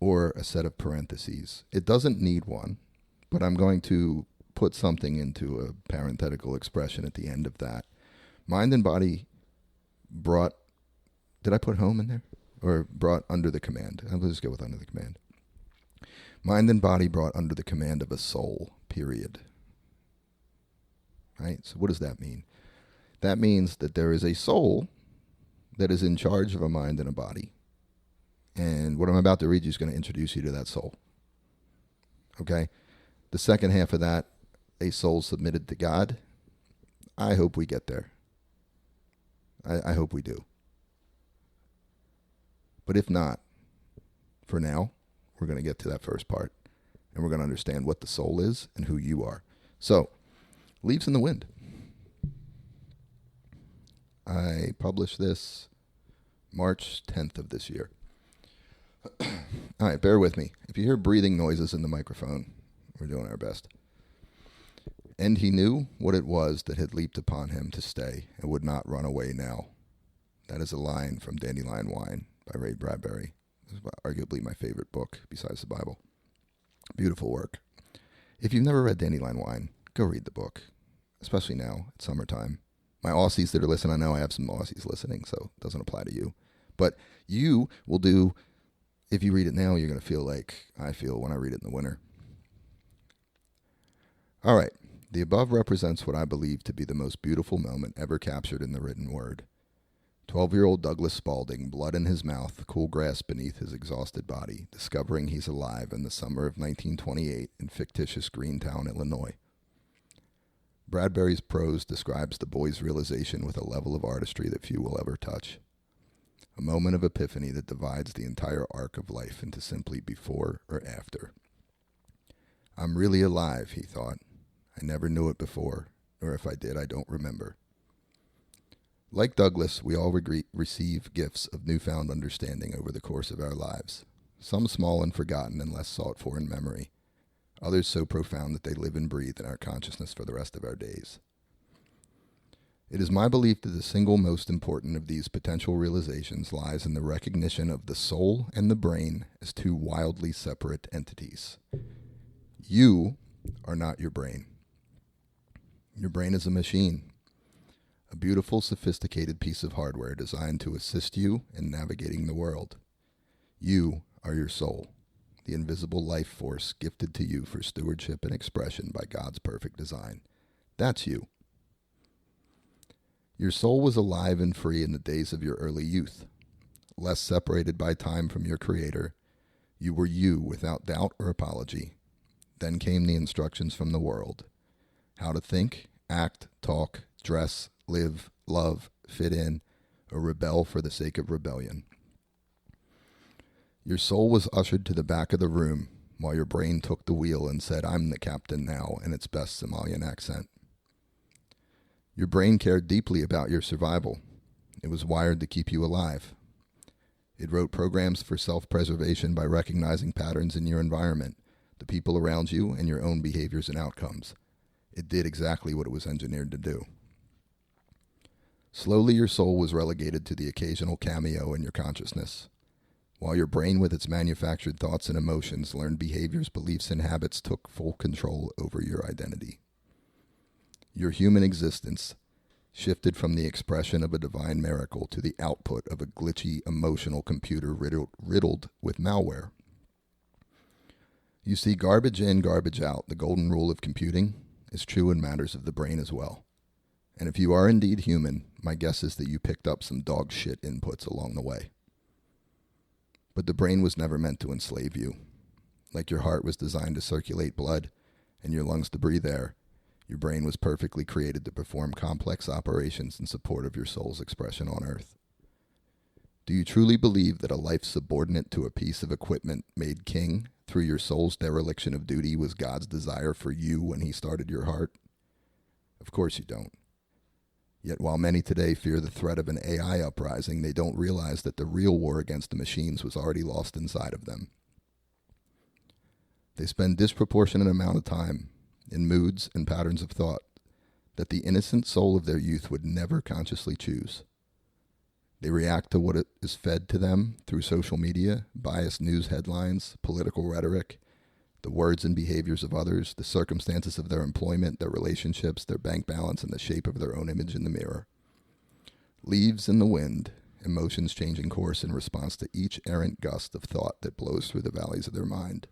or a set of parentheses. It doesn't need one, but I'm going to put something into a parenthetical expression at the end of that. Mind and body brought, did I put home in there? Or brought under the command? I'll just go with under the command. Mind and body brought under the command of a soul, period. Right? So what does that mean? That means that there is a soul that is in charge of a mind and a body. And what I'm about to read you is going to introduce you to that soul. Okay? The second half of that, a soul submitted to God. I hope we get there. I hope we do. But if not, for now, we're going to get to that first part. And we're going to understand what the soul is and who you are. So, Leaves in the Wind. I published this March 10th of this year. All right, bear with me. If you hear breathing noises in the microphone, we're doing our best. And he knew what it was that had leaped upon him to stay and would not run away now. That is a line from Dandelion Wine by Ray Bradbury. This is arguably my favorite book besides the Bible. Beautiful work. If you've never read Dandelion Wine, go read the book, especially now, it's summertime. My Aussies that are listening, I know I have some Aussies listening, so it doesn't apply to you. But you will do, if you read it now, you're going to feel like I feel when I read it in the winter. All right. The above represents what I believe to be the most beautiful moment ever captured in the written word. 12-year-old Douglas Spaulding, blood in his mouth, cool grass beneath his exhausted body, discovering he's alive in the summer of 1928 in fictitious Greentown, Illinois. Bradbury's prose describes the boy's realization with a level of artistry that few will ever touch. A moment of epiphany that divides the entire arc of life into simply before or after. I'm really alive, he thought. I never knew it before, or if I did, I don't remember. Like Douglas, we all receive gifts of newfound understanding over the course of our lives, some small and forgotten and less sought for in memory, others so profound that they live and breathe in our consciousness for the rest of our days. It is my belief that the single most important of these potential realizations lies in the recognition of the soul and the brain as two wildly separate entities. You are not your brain. Your brain is a machine, a beautiful, sophisticated piece of hardware designed to assist you in navigating the world. You are your soul, the invisible life force gifted to you for stewardship and expression by God's perfect design. That's you. Your soul was alive and free in the days of your early youth. Less separated by time from your Creator, you were you without doubt or apology. Then came the instructions from the world. How to think, act, talk, dress, live, love, fit in, or rebel for the sake of rebellion. Your soul was ushered to the back of the room while your brain took the wheel and said, "I'm the captain now," in its best Somalian accent. Your brain cared deeply about your survival. It was wired to keep you alive. It wrote programs for self-preservation by recognizing patterns in your environment, the people around you, and your own behaviors and outcomes. It did exactly what it was engineered to do. Slowly, your soul was relegated to the occasional cameo in your consciousness. while your brain with its manufactured thoughts and emotions learned behaviors, beliefs, and habits took full control over your identity. Your human existence shifted from the expression of a divine miracle to the output of a glitchy, emotional computer riddled with malware. You see, garbage in, garbage out, the golden rule of computing, is true in matters of the brain as well. And if you are indeed human, my guess is that you picked up some dog shit inputs along the way. But the brain was never meant to enslave you. Like your heart was designed to circulate blood and your lungs to breathe air, your brain was perfectly created to perform complex operations in support of your soul's expression on earth. Do you truly believe that a life subordinate to a piece of equipment made king through your soul's dereliction of duty was God's desire for you when he started your heart? Of course you don't. Yet while many today fear the threat of an AI uprising, they don't realize that the real war against the machines was already lost inside of them. They spend disproportionate amount of time in moods and patterns of thought that the innocent soul of their youth would never consciously choose. They react to what is fed to them through social media, biased news headlines, political rhetoric, the words and behaviors of others, the circumstances of their employment, their relationships, their bank balance, and the shape of their own image in the mirror. Leaves in the wind, emotions changing course in response to each errant gust of thought that blows through the valleys of their mind.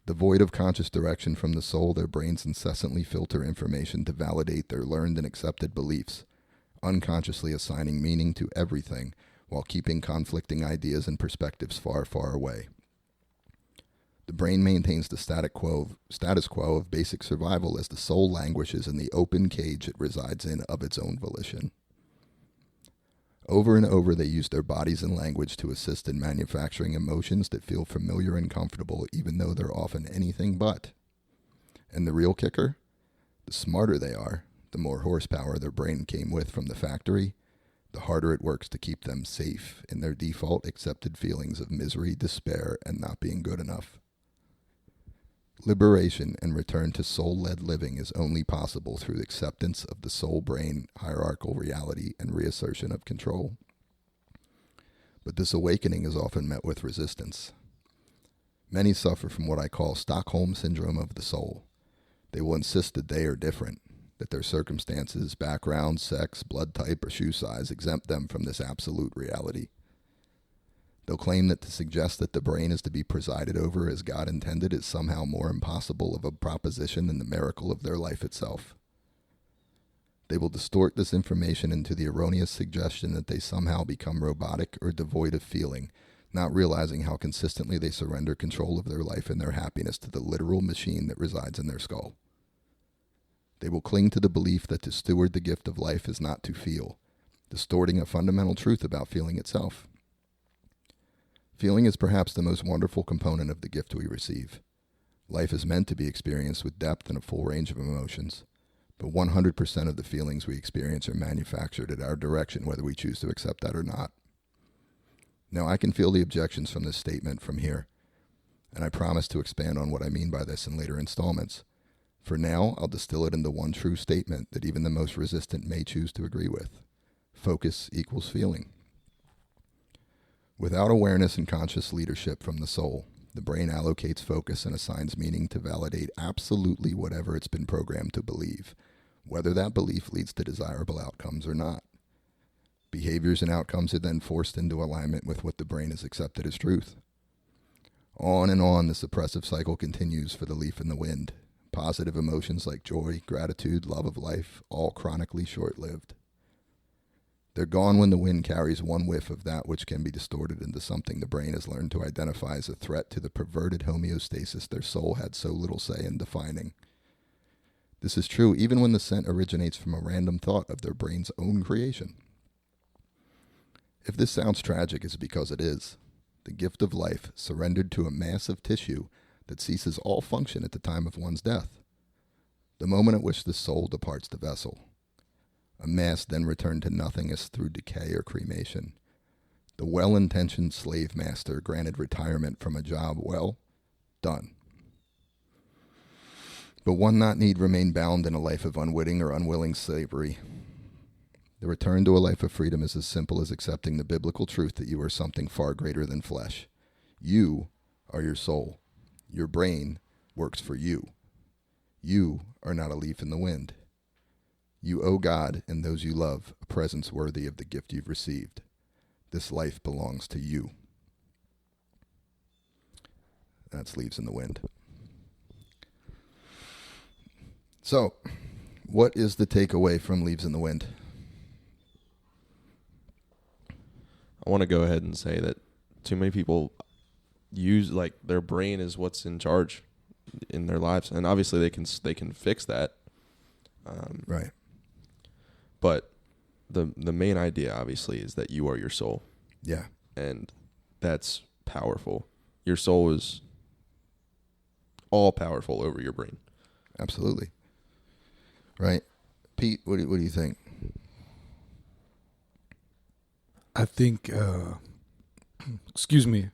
Devoid of conscious direction from the soul, their brains incessantly filter information to validate their learned and accepted beliefs, unconsciously assigning meaning to everything while keeping conflicting ideas and perspectives far, far away. The brain maintains the status quo of basic survival as the soul languishes in the open cage it resides in of its own volition. Over and over, they use their bodies and language to assist in manufacturing emotions that feel familiar and comfortable, even though they're often anything but. And the real kicker? The smarter they are, the more horsepower their brain came with from the factory, the harder it works to keep them safe in their default accepted feelings of misery, despair, and not being good enough. Liberation and return to soul-led living is only possible through acceptance of the soul-brain hierarchical reality and reassertion of control. But this awakening is often met with resistance. Many suffer from what I call Stockholm Syndrome of the soul. They will insist that they are different, that their circumstances, background, sex, blood type, or shoe size exempt them from this absolute reality. They'll claim that to suggest that the brain is to be presided over as God intended is somehow more impossible of a proposition than the miracle of their life itself. They will distort this information into the erroneous suggestion that they somehow become robotic or devoid of feeling, not realizing how consistently they surrender control of their life and their happiness to the literal machine that resides in their skull. They will cling to the belief that to steward the gift of life is not to feel, distorting a fundamental truth about feeling itself. Feeling is perhaps the most wonderful component of the gift we receive. Life is meant to be experienced with depth and a full range of emotions, but 100% of the feelings we experience are manufactured at our direction, whether we choose to accept that or not. Now, I can feel the objections from this statement from here, and I promise to expand on what I mean by this in later installments. For now, I'll distill it into one true statement that even the most resistant may choose to agree with. Focus equals feeling. Without awareness and conscious leadership from the soul, the brain allocates focus and assigns meaning to validate absolutely whatever it's been programmed to believe, whether that belief leads to desirable outcomes or not. Behaviors and outcomes are then forced into alignment with what the brain has accepted as truth. On and on, this oppressive cycle continues for the leaf in the wind. Positive emotions like joy, gratitude, love of life, all chronically short-lived. They're gone when the wind carries one whiff of that which can be distorted into something the brain has learned to identify as a threat to the perverted homeostasis their soul had so little say in defining. This is true even when the scent originates from a random thought of their brain's own creation. If this sounds tragic, it's because it is. The gift of life surrendered to a mass of tissue that ceases all function at the time of one's death, the moment at which the soul departs the vessel. A mass then returned to nothingness through decay or cremation. The well-intentioned slave master granted retirement from a job well done. But one not need remain bound in a life of unwitting or unwilling slavery. The return to a life of freedom is as simple as accepting the biblical truth that you are something far greater than flesh. You are your soul. Your brain works for you. You are not a leaf in the wind. You owe God and those you love a presence worthy of the gift you've received. This life belongs to you. That's Leaves in the Wind. So, what is the takeaway from Leaves in the Wind? I want to go ahead and say that too many people use like their brain is what's in charge in their lives, and obviously they can fix that. Right. But the main idea obviously is that you are your soul. Yeah. And that's powerful. Your soul is all powerful over your brain. Absolutely. Right. Pete, what do you think? I think, excuse me,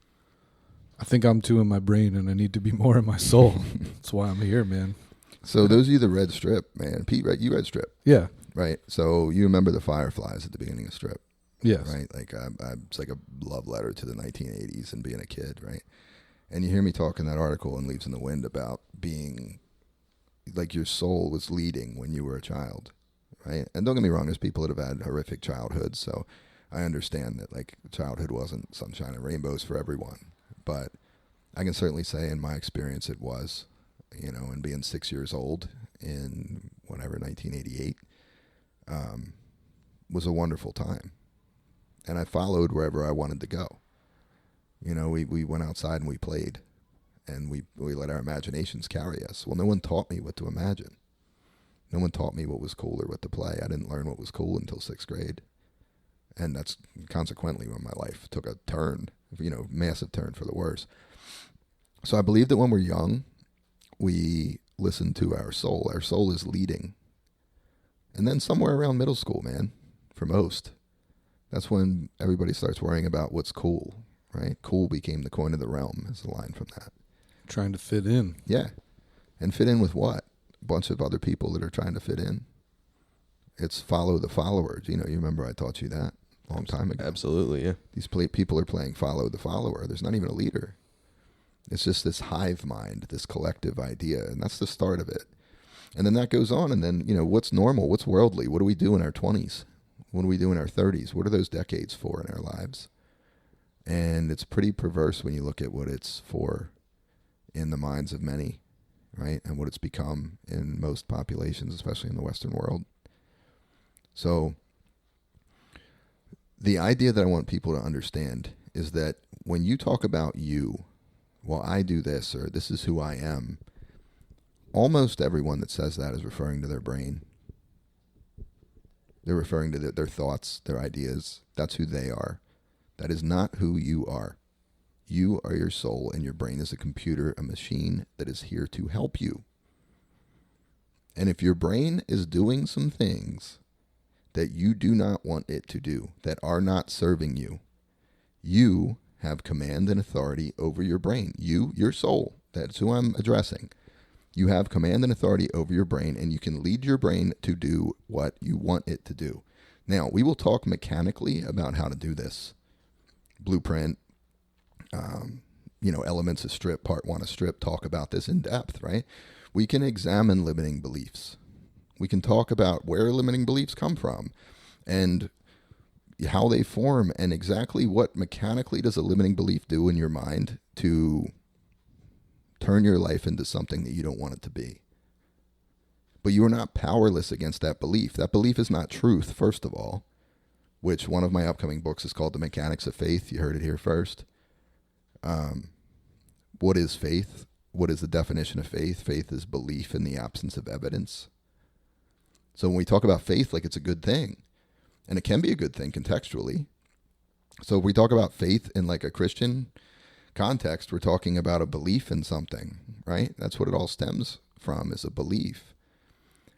I think I'm too in my brain and I need to be more in my soul. That's why I'm here, man. So those of you that read Strip, man, Pete, right? You read Strip, Yeah. right? So you remember the Fireflies at the beginning of Strip, Yes. right? Like it's like a love letter to the 1980s and being a kid, right? And you hear me talk in that article in Leaves in the Wind about being like your soul was leading when you were a child, right? And don't get me wrong, there's people that have had horrific childhoods, so I understand that like childhood wasn't sunshine and rainbows for everyone, but I can certainly say in my experience it was, and being 6 years old in whatever 1988 was a wonderful time, and I followed wherever I wanted to go. We went outside and we played, and we let our imaginations carry us. Well, no one taught me what to imagine. No one taught me what was cool or what to play. I didn't learn what was cool until 6th grade. And that's consequently when my life took a turn, massive turn for the worse. So I believe that when we're young, we listen to our soul. Our soul is leading. And then somewhere around middle school, man, for most, that's when everybody starts worrying about what's cool, right? Cool became the coin of the realm is the line from that. Trying to fit in. Yeah. And fit in with what? A bunch of other people that are trying to fit in. It's follow the followers. You remember I taught you that a long time ago. Absolutely, yeah. These people are playing follow the follower. There's not even a leader. It's just this hive mind, this collective idea, and that's the start of it. And then that goes on, and then, what's normal? What's worldly? What do we do in our 20s? What do we do in our 30s? What are those decades for in our lives? And it's pretty perverse when you look at what it's for in the minds of many, right? And what it's become in most populations, especially in the Western world. So the idea that I want people to understand is that when you talk about you, well, I do this, or this is who I am, almost everyone that says that is referring to their brain. They're referring to their thoughts, their ideas. That's who they are. That is not who you are. You are your soul, and your brain is a computer, a machine that is here to help you. And if your brain is doing some things that you do not want it to do, that are not serving you, you have command and authority over your brain. Your soul, that's who I'm addressing. You have command and authority over your brain, and you can lead your brain to do what you want it to do. Now, we will talk mechanically about how to do this. Blueprint, elements of Strip, part 1 of Strip, talk about this in depth, right? We can examine limiting beliefs. We can talk about where limiting beliefs come from and how they form, and exactly what mechanically does a limiting belief do in your mind to turn your life into something that you don't want it to be. But you are not powerless against that belief. That belief is not truth, first of all, which one of my upcoming books is called The Mechanics of Faith. You heard it here first. What is faith? What is the definition of faith? Faith is belief in the absence of evidence. So when we talk about faith, like it's a good thing, and it can be a good thing contextually. So if we talk about faith in like a Christian context, we're talking about a belief in something, right? That's what it all stems from, is a belief.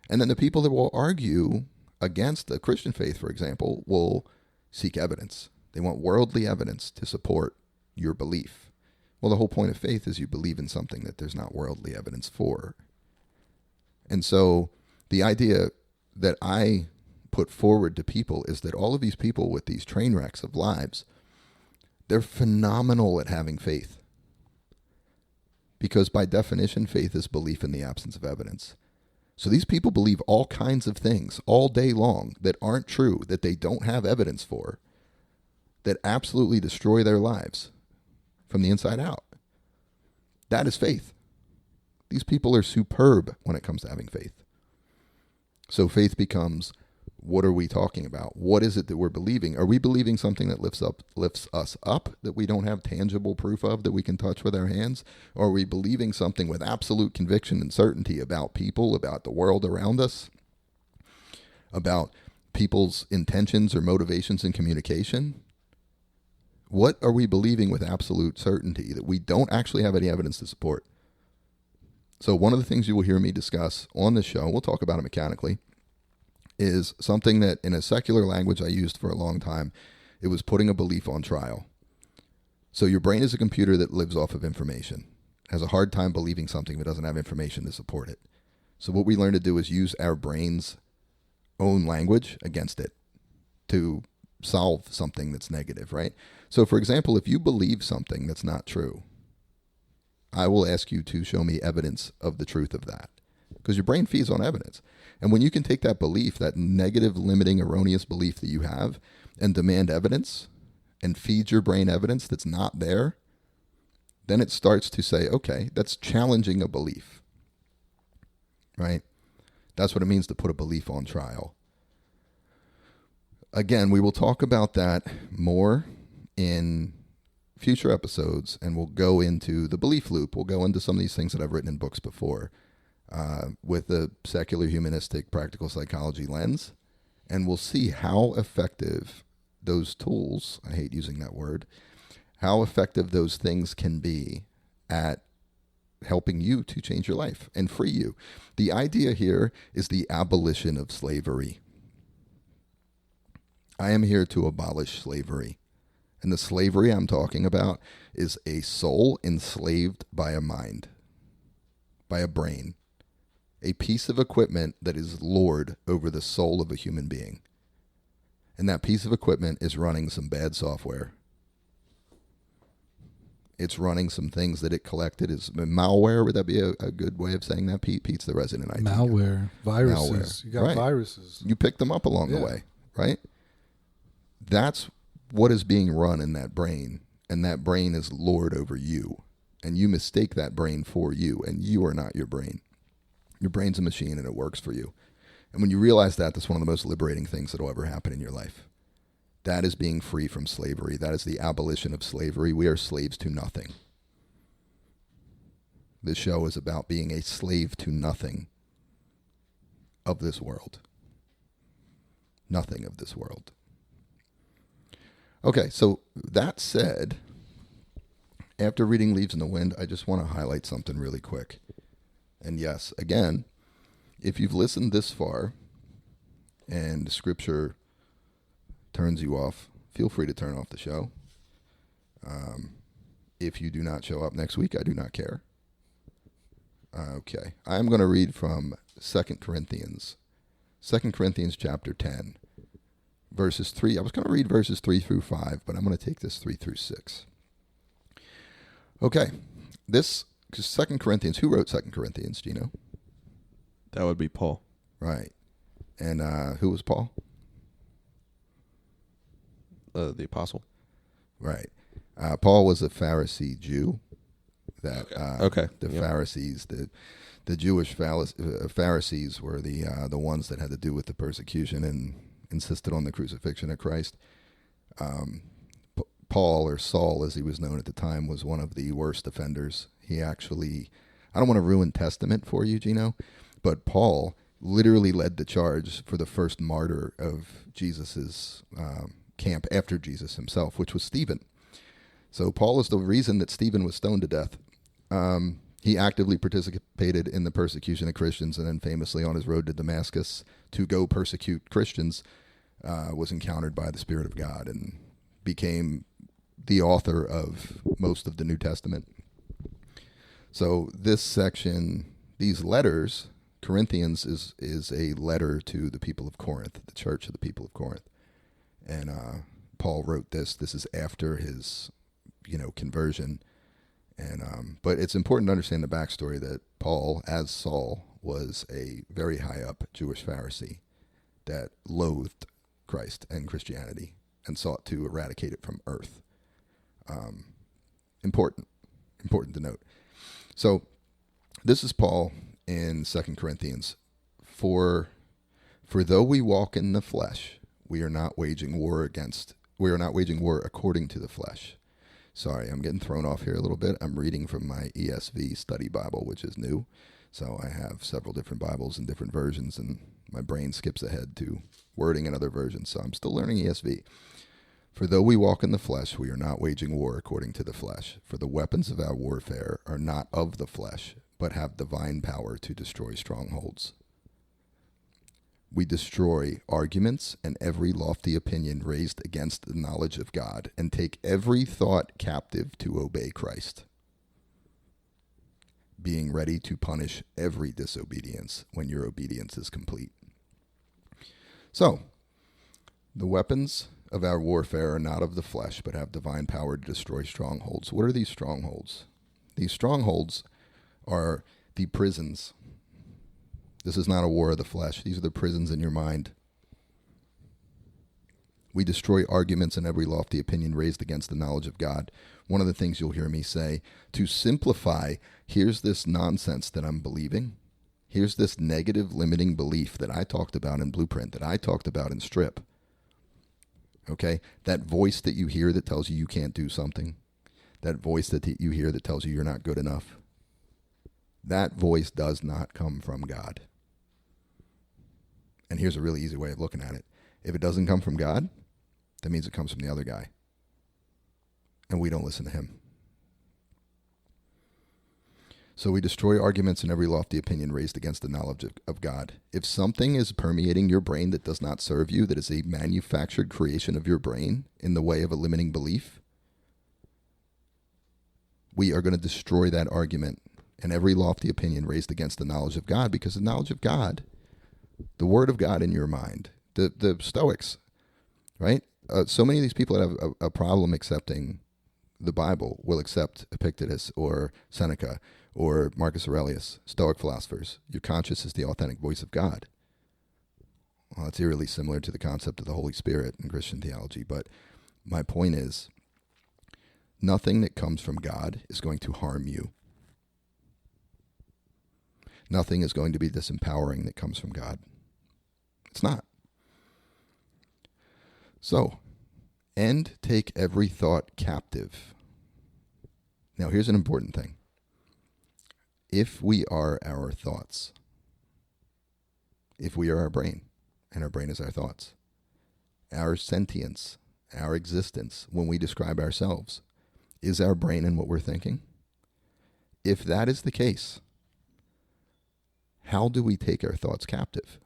And then the people that will argue against the Christian faith, for example, will seek evidence. They want worldly evidence to support your belief. Well, the whole point of faith is you believe in something that there's not worldly evidence for. And so the idea that I put forward to people is that all of these people with these train wrecks of lives, they're phenomenal at having faith. Because by definition, faith is belief in the absence of evidence. So these people believe all kinds of things all day long that aren't true, that they don't have evidence for, that absolutely destroy their lives from the inside out. That is faith. These people are superb when it comes to having faith. So faith becomes, what are we talking about? What is it that we're believing? Are we believing something that lifts us up, that we don't have tangible proof of, that we can touch with our hands? Or are we believing something with absolute conviction and certainty about people, about the world around us, about people's intentions or motivations in communication? What are we believing with absolute certainty that we don't actually have any evidence to support? So one of the things you will hear me discuss on this show, we'll talk about it mechanically, is something that in a secular language I used for a long time. It was putting a belief on trial. So your brain is a computer that lives off of information, has a hard time believing something but doesn't have information to support it. So what we learn to do is use our brain's own language against it to solve something that's negative, right? So for example, if you believe something that's not true, I will ask you to show me evidence of the truth of that, because your brain feeds on evidence. And when you can take that belief, that negative, limiting, erroneous belief that you have, and demand evidence and feed your brain evidence that's not there, then it starts to say, okay, that's challenging a belief, right? That's what it means to put a belief on trial. Again, we will talk about that more in future episodes, and we'll go into the belief loop. We'll go into some of these things that I've written in books before with the secular, humanistic, practical psychology lens, and we'll see how effective those tools, I hate using that word, how effective those things can be at helping you to change your life and free you. The idea here is the abolition of slavery. I am here to abolish slavery. And the slavery I'm talking about is a soul enslaved by a mind, by a brain, a piece of equipment that is lord over the soul of a human being. And that piece of equipment is running some bad software. It's running some things that it collected as malware. Would that be a good way of saying that, Pete? Pete's the resident IT Malware, viruses. Malware. You got Right. viruses. You picked them up along the way, right? That's what is being run in that brain, and that brain is lord over you, and you mistake that brain for you, and you are not your brain. Your brain's a machine, and it works for you. And when you realize that, that's one of the most liberating things that will ever happen in your life. That is being free from slavery. That is the abolition of slavery. We are slaves to nothing. This show is about being a slave to nothing of this world. Nothing of this world. Okay, so that said, after reading Leaves in the Wind, I just want to highlight something really quick. And yes, again, if you've listened this far and Scripture turns you off, feel free to turn off the show. If you do not show up next week, I do not care. Okay, I'm going to read from 2 Corinthians. 2 Corinthians chapter 10. Verses 3, I was going to read verses 3 through 5, but I'm going to take this 3 through 6. Okay, this, because 2 Corinthians, who wrote 2 Corinthians, do you know? That would be Paul. Right. And who was Paul? The apostle. Right. Paul was a Pharisee Jew. That Okay. The Yep. Pharisees, the Jewish Pharisees were the ones that had to do with the persecution and insisted on the crucifixion of Christ. Paul, or Saul as he was known at the time, was one of the worst offenders. He actually, I don't want to ruin Testament for you, Gino, but Paul literally led the charge for the first martyr of Jesus's camp after Jesus himself, which was Stephen. So Paul is the reason that Stephen was stoned to death. He actively participated in the persecution of Christians, and then famously on his road to Damascus to go persecute Christians, was encountered by the Spirit of God and became the author of most of the New Testament. So this section, these letters, Corinthians is a letter to the people of Corinth, the church of the people of Corinth. And Paul wrote this. This is after his, conversion. And but it's important to understand the backstory that Paul, as Saul, was a very high up Jewish Pharisee that loathed Christ and Christianity and sought to eradicate it from earth. Important to note. So this is Paul in 2 Corinthians. For though we walk in the flesh, we are not waging war according to the flesh. Sorry, I'm getting thrown off here a little bit. I'm reading from my ESV study Bible, which is new. So I have several different Bibles in different versions, and my brain skips ahead to wording in other versions. So I'm still learning ESV. For though we walk in the flesh, we are not waging war according to the flesh. For the weapons of our warfare are not of the flesh, but have divine power to destroy strongholds. We destroy arguments and every lofty opinion raised against the knowledge of God, and take every thought captive to obey Christ, being ready to punish every disobedience when your obedience is complete. So, the weapons of our warfare are not of the flesh, but have divine power to destroy strongholds. What are these strongholds? These strongholds are the prisons. This is not a war of the flesh. These are the prisons in your mind. We destroy arguments and every lofty opinion raised against the knowledge of God. One of the things you'll hear me say, to simplify, here's this nonsense that I'm believing. Here's this negative limiting belief that I talked about in Blueprint, that I talked about in Strip. Okay? That voice that you hear that tells you you can't do something. That voice that you hear that tells you you're not good enough. That voice does not come from God. And here's a really easy way of looking at it. If it doesn't come from God, that means it comes from the other guy. And we don't listen to him. So we destroy arguments and every lofty opinion raised against the knowledge of God. If something is permeating your brain that does not serve you, that is a manufactured creation of your brain in the way of a limiting belief, we are going to destroy that argument and every lofty opinion raised against the knowledge of God, because the knowledge of God, the word of God in your mind, the Stoics, right? So many of these people that have a problem accepting the Bible will accept Epictetus or Seneca or Marcus Aurelius, Stoic philosophers. Your conscience is the authentic voice of God. Well, it's eerily similar to the concept of the Holy Spirit in Christian theology, but my point is, nothing that comes from God is going to harm you. Nothing is going to be disempowering that comes from God. It's not. So, and take every thought captive. Now, here's an important thing. If we are our thoughts, if we are our brain, and our brain is our thoughts, our sentience, our existence, when we describe ourselves, is our brain and what we're thinking? If that is the case, how do we take our thoughts captive?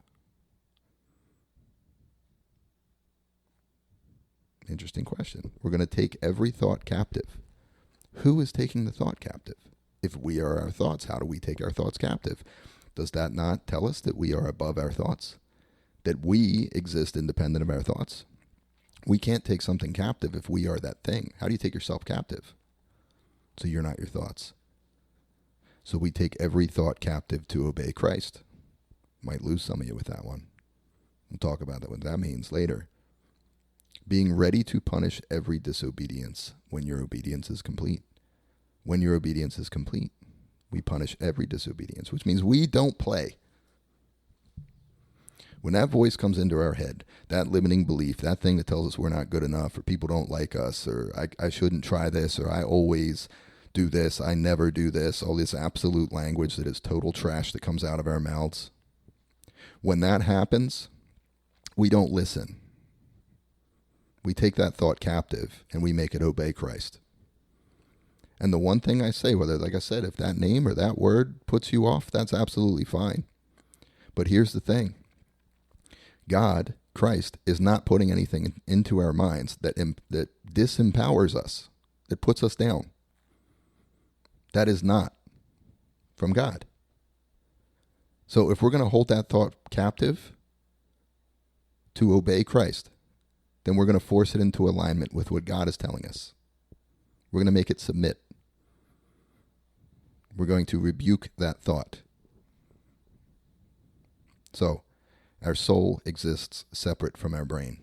Interesting question. We're going to take every thought captive. Who is taking the thought captive? If we are our thoughts, how do we take our thoughts captive? Does that not tell us that we are above our thoughts? That we exist independent of our thoughts? We can't take something captive if we are that thing. How do you take yourself captive? So you're not your thoughts. So we take every thought captive to obey Christ. Might lose some of you with that one. We'll talk about that, what that means later. Being ready to punish every disobedience when your obedience is complete. When your obedience is complete, we punish every disobedience, which means we don't play. When that voice comes into our head, that limiting belief, that thing that tells us we're not good enough, or people don't like us, or I shouldn't try this, or I always do this, I never do this, all this absolute language that is total trash that comes out of our mouths. When that happens, we don't listen. We take that thought captive and we make it obey Christ. And the one thing I say, whether, like I said, if that name or that word puts you off, that's absolutely fine. But here's the thing. God, Christ, is not putting anything into our minds that disempowers us, that puts us down. That is not from God. So if we're going to hold that thought captive to obey Christ, then we're going to force it into alignment with what God is telling us. We're going to make it submit. We're going to rebuke that thought. So, our soul exists separate from our brain.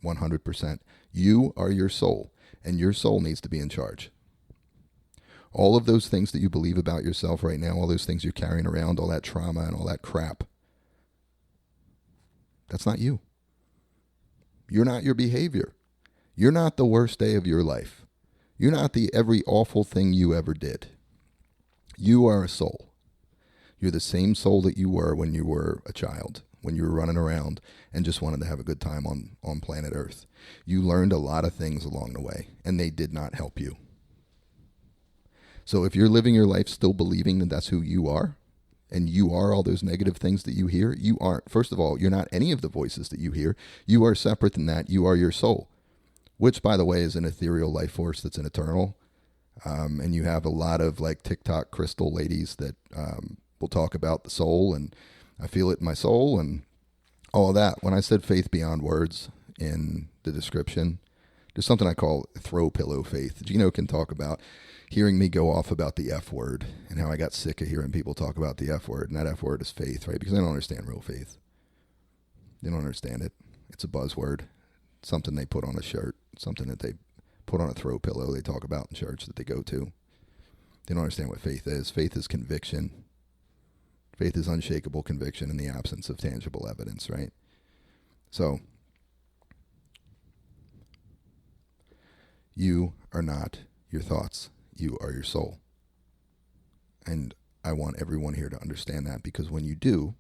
100%. You are your soul, and your soul needs to be in charge. All of those things that you believe about yourself right now, all those things you're carrying around, all that trauma and all that crap, that's not you. You're not your behavior. You're not the worst day of your life. You're not the every awful thing you ever did. You are a soul. You're the same soul that you were when you were a child, when you were running around and just wanted to have a good time on planet Earth. You learned a lot of things along the way, and they did not help you. So if you're living your life still believing that that's who you are, and you are all those negative things that you hear, you aren't. First of all, you're not any of the voices that you hear. You are separate than that. You are your soul, which, by the way, is an ethereal life force that's an eternal. And you have a lot of like TikTok crystal ladies that will talk about the soul, and I feel it in my soul and all of that. When I said faith beyond words in the description, there's something I call throw pillow faith. Gino can talk about hearing me go off about the F word and how I got sick of hearing people talk about the F word, and that F word is faith, right? Because they don't understand real faith. They don't understand it. It's a buzzword, something they put on a shirt, something that they put on a throw pillow they talk about in church that they go to. They don't understand what faith is. Faith is conviction. Faith is unshakable conviction in the absence of tangible evidence, right? So, you are not your thoughts. You are your soul. And I want everyone here to understand that, because when you do,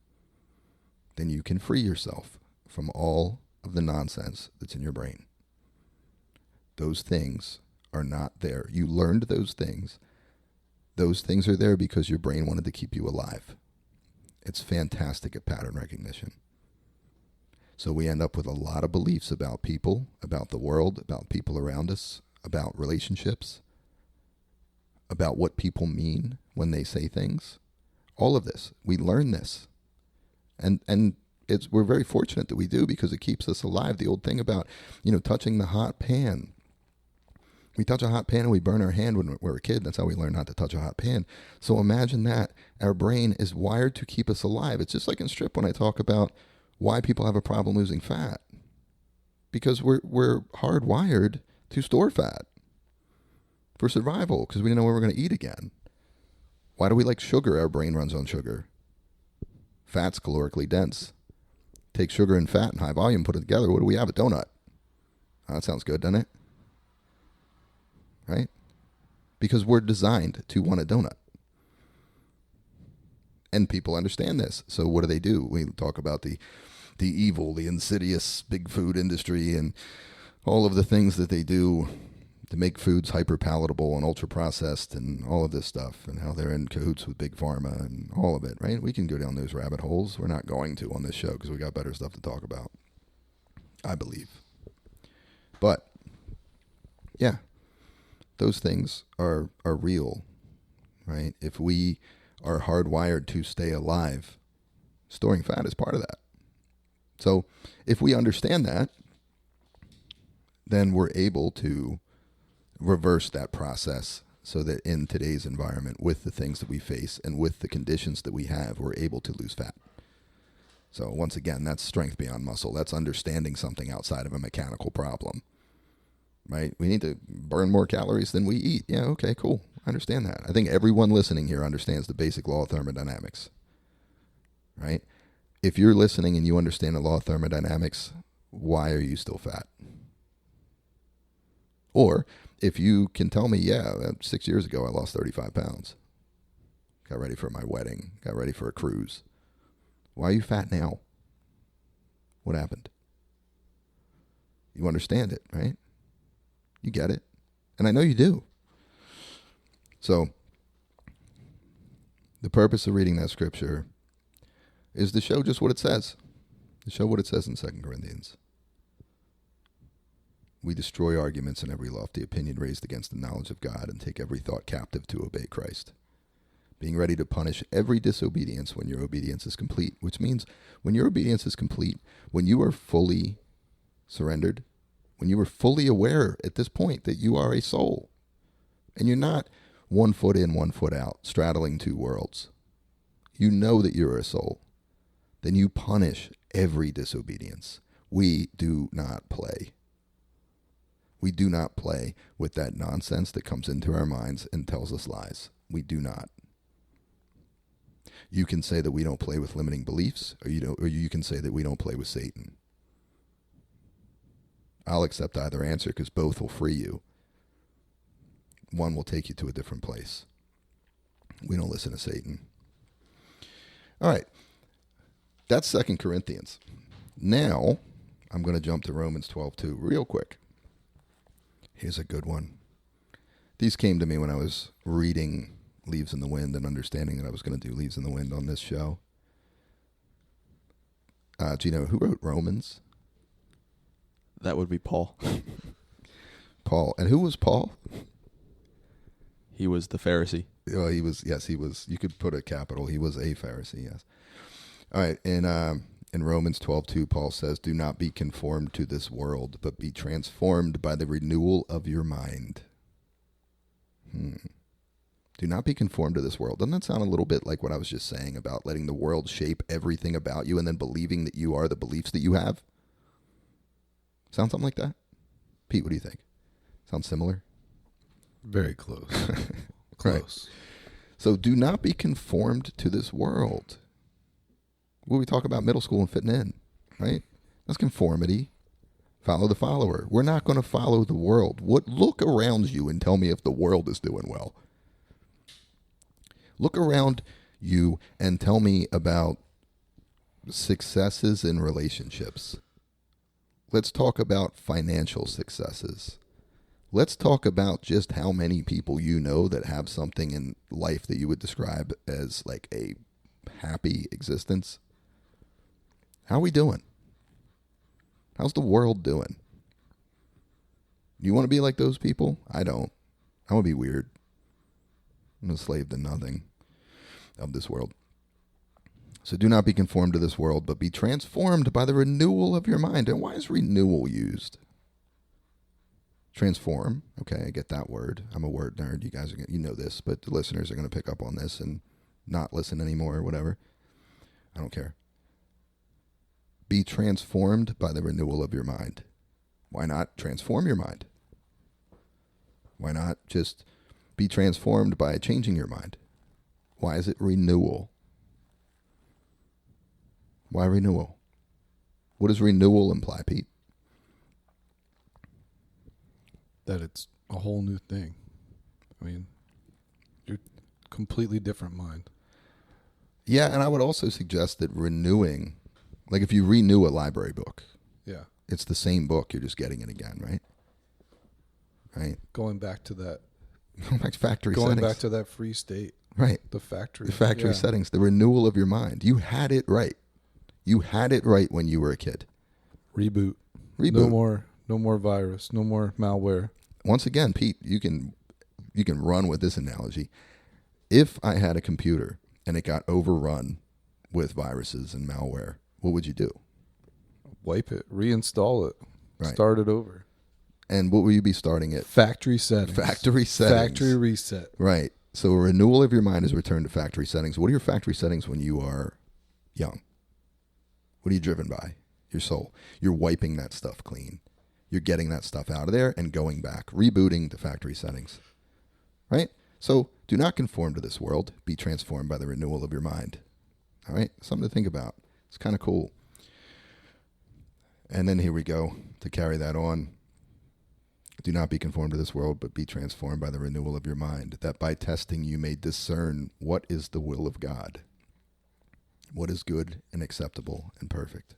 then you can free yourself from all of the nonsense that's in your brain. Those things are not there. You learned those things. Those things are there because your brain wanted to keep you alive. It's fantastic at pattern recognition. So we end up with a lot of beliefs about people, about the world, about people around us, about relationships, about what people mean when they say things. All of this. We learn this. And we're very fortunate that we do, because it keeps us alive. The old thing about, touching the hot pan. We touch a hot pan and we burn our hand when we're a kid. That's how we learn not to touch a hot pan. So imagine that. Our brain is wired to keep us alive. It's just like in Strip when I talk about why people have a problem losing fat. Because we're hardwired to store fat for survival, because we didn't know when we were going to eat again. Why do we like sugar? Our brain runs on sugar. Fat's calorically dense. Take sugar and fat in high volume, put it together. What do we have? A donut. Oh, that sounds good, doesn't it? Right? Because we're designed to want a donut. And people understand this. So what do? We talk about the evil, the insidious big food industry and all of the things that they do to make foods hyper palatable and ultra processed and all of this stuff, and how they're in cahoots with big pharma and all of it, right? We can go down those rabbit holes. We're not going to on this show because we got better stuff to talk about, I believe. But yeah, those things are real, right? If we are hardwired to stay alive, storing fat is part of that. So if we understand that, then we're able to reverse that process so that in today's environment, with the things that we face and with the conditions that we have, we're able to lose fat. So once again, that's strength beyond muscle. That's understanding something outside of a mechanical problem, right? We need to burn more calories than we eat. Yeah, okay, cool. I understand that. I think everyone listening here understands the basic law of thermodynamics, right? If you're listening and you understand the law of thermodynamics, why are you still fat? Or if you can tell me, 6 years ago I lost 35 pounds, got ready for my wedding, got ready for a cruise. Why are you fat now? What happened? You understand it, right? You get it. And I know you do. So the purpose of reading that scripture is to show just what it says. To show what it says in 2 Corinthians. We destroy arguments and every lofty opinion raised against the knowledge of God, and take every thought captive to obey Christ. being ready to punish every disobedience when your obedience is complete, which means when your obedience is complete, when you are fully surrendered, when you are fully aware at this point that you are a soul and you're not 1 foot in, 1 foot out, straddling two worlds, you know that you're a soul, then you punish every disobedience. We do not play. We do not play with that nonsense that comes into our minds and tells us lies. We do not. You can say that we don't play with limiting beliefs, or you can say that we don't play with Satan. I'll accept either answer because both will free you. One will take you to a different place. We don't listen to Satan. All right. That's 2 Corinthians. Now, I'm going to jump to Romans 12:2 real quick. Here's a good one. These came to me when I was reading Leaves in the Wind and understanding that I was going to do Leaves in the Wind on this show. Do you know who wrote Romans? That would be Paul. Paul. And who was Paul? He was the Pharisee. Oh, he was. You could put a capital. He was a Pharisee, yes. All right. In Romans 12:2, Paul says, "Do not be conformed to this world, but be transformed by the renewal of your mind." Do not be conformed to this world. Doesn't that sound a little bit like what I was just saying about letting the world shape everything about you and then believing that you are the beliefs that you have? Sound something like that? Pete, what do you think? Sounds similar? Very close. Right. So do not be conformed to this world. When we talk about middle school and fitting in, right? That's conformity. Follow the follower. We're not going to follow the world. Look around you and tell me if the world is doing well. Look around you and tell me about successes in relationships. Let's talk about financial successes. Let's talk about just how many people you know that have something in life that you would describe as like a happy existence. How are we doing? How's the world doing? You want to be like those people? I don't. I want to be weird. I'm a slave to nothing of this world. So do not be conformed to this world, but be transformed by the renewal of your mind. And why is renewal used? Transform. Okay, I get that word. I'm a word nerd. You guys you know this, but the listeners are going to pick up on this and not listen anymore or whatever. I don't care. Be transformed by the renewal of your mind. Why not transform your mind? Why not just be transformed by changing your mind? Why is it renewal? Why renewal? What does renewal imply, Pete? That it's a whole new thing. I mean, you're completely different mind. Yeah, and I would also suggest that renewing, like if you renew a library book, Yeah. it's the same book, you're just getting it again, right? Right? Going back to that. Going back to factory Going settings. back to that free state. Right. The factory. The factory settings, the renewal of your mind. You had it right. You had it right when you were a kid. Reboot. Reboot. No more virus. No more malware. Once again, Pete, you can run with this analogy. If I had a computer and it got overrun with viruses and malware, what would you do? Wipe it. Reinstall it. Right. Start it over. And what will you be starting at? Factory settings. Factory settings. Factory reset. Right. So a renewal of your mind is return to factory settings. What are your factory settings when you are young? What are you driven by? Your soul. You're wiping that stuff clean. You're getting that stuff out of there and going back, rebooting the factory settings. Right? So do not conform to this world. Be transformed by the renewal of your mind. All right? Something to think about. It's kind of cool. And then here we go to carry that on. Do not be conformed to this world, but be transformed by the renewal of your mind, that by testing you may discern what is the will of God, what is good and acceptable and perfect.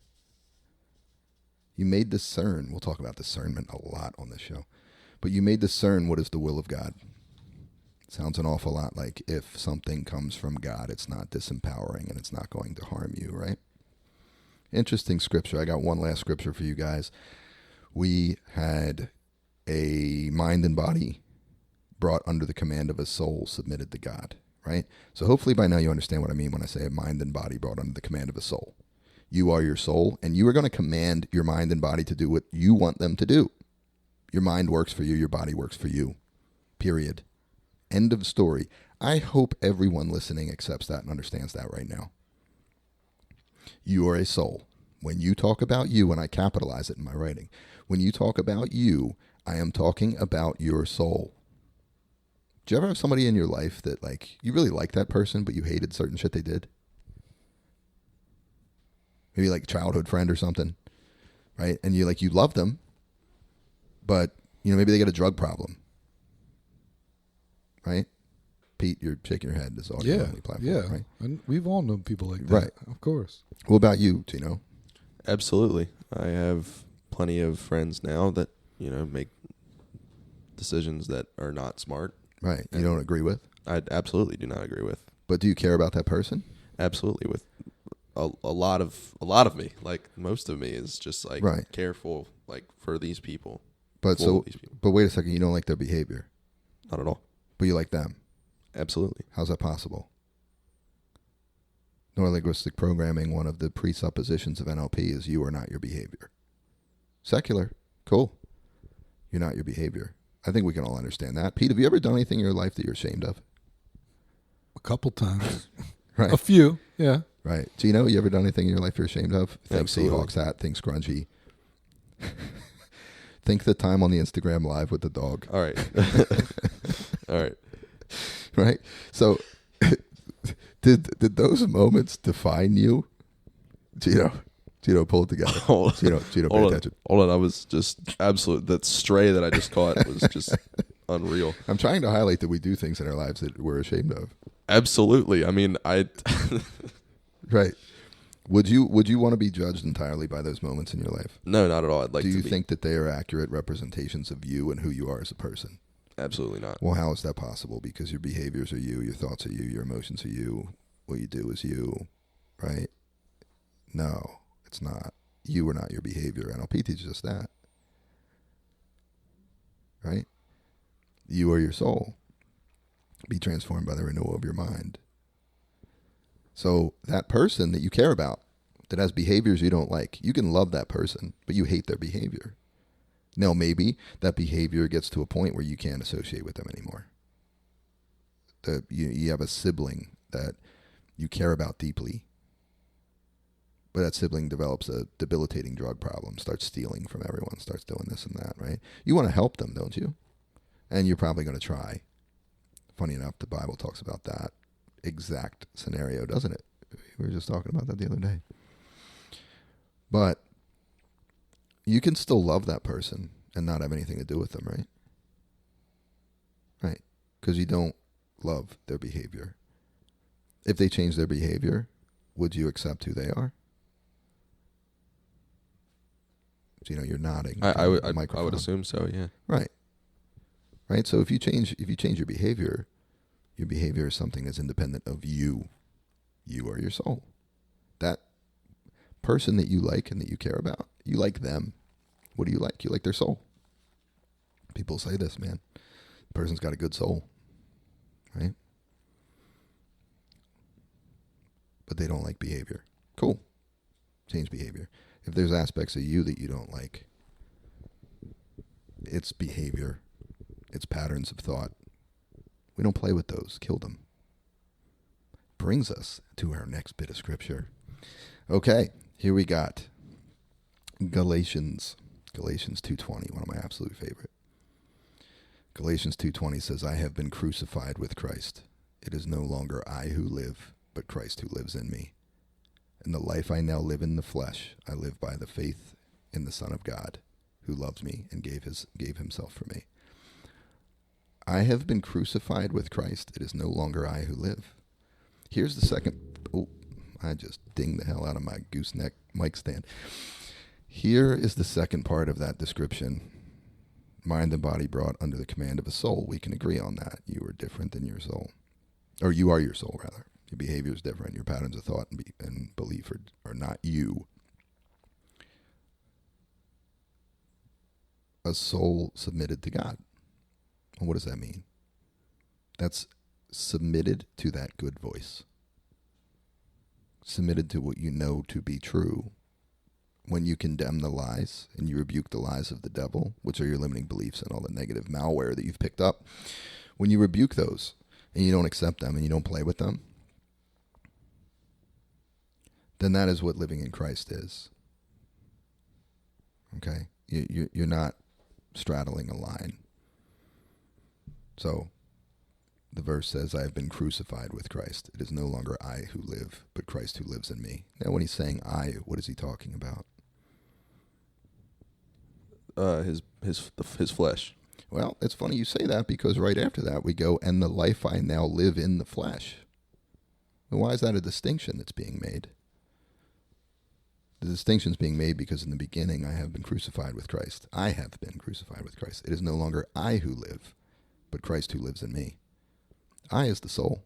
You may discern, we'll talk about discernment a lot on this show, but you may discern what is the will of God. It sounds an awful lot like if something comes from God, it's not disempowering and it's not going to harm you, right? Interesting scripture. I got one last scripture for you guys. We had a mind and body brought under the command of a soul submitted to God, right? So hopefully by now you understand what I mean when I say a mind and body brought under the command of a soul. You are your soul, and you are going to command your mind and body to do what you want them to do. Your mind works for you, your body works for you. Period. End of story. I hope everyone listening accepts that and understands that right now. You are a soul. When you talk about you, and I capitalize it in my writing, when you talk about you, I am talking about your soul. Do you ever have somebody in your life that, like, you really like that person, but you hated certain shit they did? Maybe like a childhood friend or something, right? And you love them, but, maybe they got a drug problem, right? Pete, you're shaking your head. This audio only platform, right? And we've all known people like that, right? Of course. What about you, Tino? Absolutely. I have plenty of friends now that, make decisions that are not smart. Right. You don't agree with? I absolutely do not agree with. But do you care about that person? Absolutely. With a lot of me, like most of me is just like right. careful, like for these people. But but wait a second. You don't like their behavior? Not at all. But you like them? Absolutely. How's that possible? Neurolinguistic programming, one of the presuppositions of NLP is you are not your behavior. Secular. Cool. You're not your behavior. I think we can all understand that. Pete, have you ever done anything in your life that you're ashamed of? A couple times. Right. A few, yeah. Right. Gino, you ever done anything in your life you're ashamed of? Think Absolutely. Seahawks hat, think scrunchy. Think the time on the Instagram live with the dog. All right. All right. Right? So did those moments define you? Gino, pull it together. Gino, pay attention. Hold on. I was just absolute. That stray that I just caught was just unreal. I'm trying to highlight that we do things in our lives that we're ashamed of. Absolutely. I mean, Right. Would you want to be judged entirely by those moments in your life? No, not at all. Do you think that they are accurate representations of you and who you are as a person? Absolutely not. Well, how is that possible? Because your behaviors are you, your thoughts are you, your emotions are you, what you do is you, right? No, it's not. You are not your behavior. NLP teaches us that. Right? You are your soul. Be transformed by the renewal of your mind. So that person that you care about, that has behaviors you don't like, you can love that person, but you hate their behavior. Now, maybe that behavior gets to a point where you can't associate with them anymore. You have a sibling that you care about deeply, but that sibling develops a debilitating drug problem, starts stealing from everyone, starts doing this and that, right? You want to help them, don't you? And you're probably going to try. Funny enough, the Bible talks about that exact scenario, doesn't it? We were just talking about that the other day. But you can still love that person and not have anything to do with them, right? Right. Because you don't love their behavior. If they change their behavior, would you accept who they are? So, you're nodding. I would assume so, yeah. Right. Right. So if you change your behavior is something that's independent of you. You are your soul. That person that you like and that you care about, you like them. What do you like? You like their soul. People say this, man. The person's got a good soul. Right? But they don't like behavior. Cool. Change behavior. If there's aspects of you that you don't like, it's behavior. It's patterns of thought. We don't play with those. Kill them. Brings us to our next bit of scripture. Okay, here we got Galatians 2:20, one of my absolute favorite. Galatians 2:20 says, I have been crucified with Christ. It is no longer I who live, but Christ who lives in me. In the life I now live in the flesh, I live by the faith in the Son of God, who loves me and gave himself for me. I have been crucified with Christ. It is no longer I who live. Here's the second. Oh, I just dinged the hell out of my gooseneck mic stand. Here is the second part of that description. Mind and body brought under the command of a soul. We can agree on that. You are different than your soul. Or you are your soul, rather. Your behavior is different. Your patterns of thought and belief are not you. A soul submitted to God. What does that mean? That's submitted to that good voice, submitted to what you know to be true, when you condemn the lies and you rebuke the lies of the devil, which are your limiting beliefs and all the negative malware that you've picked up, when you rebuke those and you don't accept them and you don't play with them, then that is what living in Christ is. Okay? You're not straddling a line. So the verse says, I have been crucified with Christ. It is no longer I who live, but Christ who lives in me. Now, when he's saying I, what is he talking about? His flesh. Well, it's funny you say that, because right after that we go, and the life I now live in the flesh. And why is that a distinction that's being made? The distinction is being made because in the beginning I have been crucified with Christ. I have been crucified with Christ. It is no longer I who live, but Christ who lives in me. I is the soul.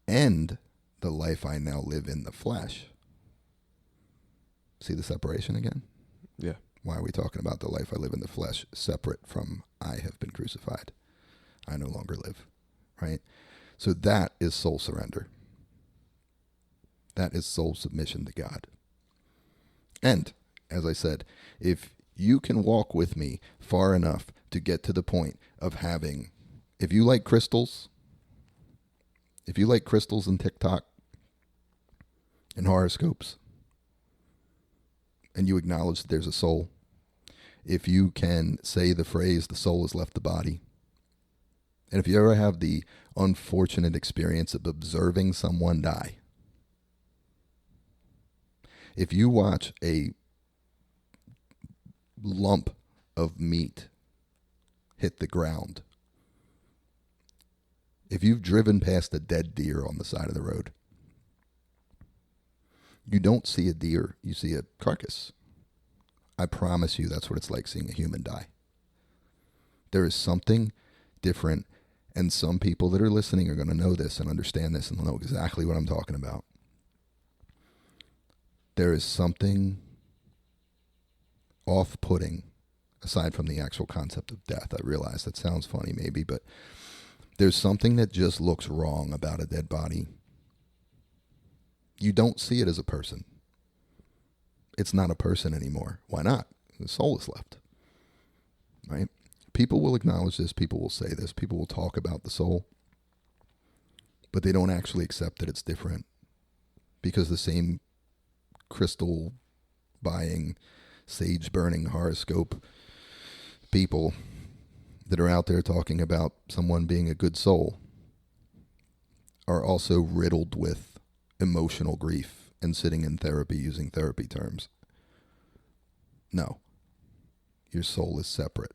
And the life I now live in the flesh. See the separation again? Yeah. Why are we talking about the life I live in the flesh separate from I have been crucified? I no longer live, right? So that is soul surrender. That is soul submission to God. And, as I said, if you can walk with me far enough to get to the point of having, if you like crystals and TikTok and horoscopes, and you acknowledge that there's a soul, if you can say the phrase, the soul has left the body, and if you ever have the unfortunate experience of observing someone die, if you watch a lump of meat hit the ground, if you've driven past a dead deer on the side of the road, you don't see a deer, you see a carcass. I promise you that's what it's like seeing a human die. There is something different, and some people that are listening are going to know this and understand this and know exactly what I'm talking about. There is something off-putting, aside from the actual concept of death. I realize that sounds funny maybe, but there's something that just looks wrong about a dead body. You don't see it as a person. It's not a person anymore. Why not? The soul is left, right? People will acknowledge this. People will say this. People will talk about the soul, but they don't actually accept that it's different, because the same crystal buying, sage burning horoscope people that are out there talking about someone being a good soul are also riddled with emotional grief and sitting in therapy using therapy terms. No. Your soul is separate.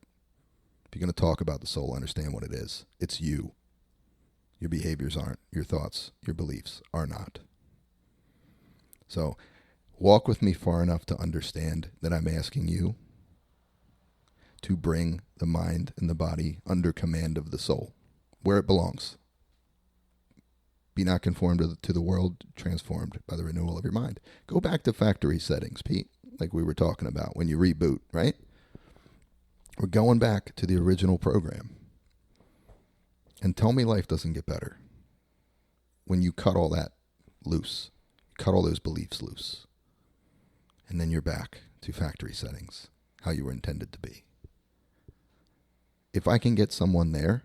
If you're going to talk about the soul, understand what it is. It's you. Your behaviors aren't. Your thoughts, your beliefs are not. So, walk with me far enough to understand that I'm asking you to bring the mind and the body under command of the soul, where it belongs. Be not conformed to the world, transformed by the renewal of your mind. Go back to factory settings, Pete, like we were talking about when you reboot, right? We're going back to the original program. And tell me life doesn't get better when you cut all that loose, cut all those beliefs loose, and then you're back to factory settings, how you were intended to be. If I can get someone there,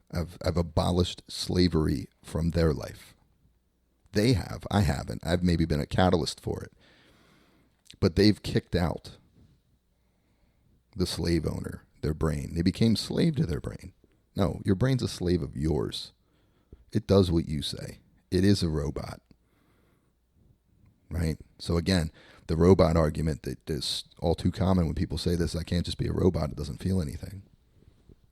I've abolished slavery from their life. They have. I haven't. I've maybe been a catalyst for it. But they've kicked out the slave owner, their brain. They became slave to their brain. No, your brain's a slave of yours. It does what you say. It is a robot. Right? So again, the robot argument that is all too common when people say this, I can't just be a robot, it doesn't feel anything.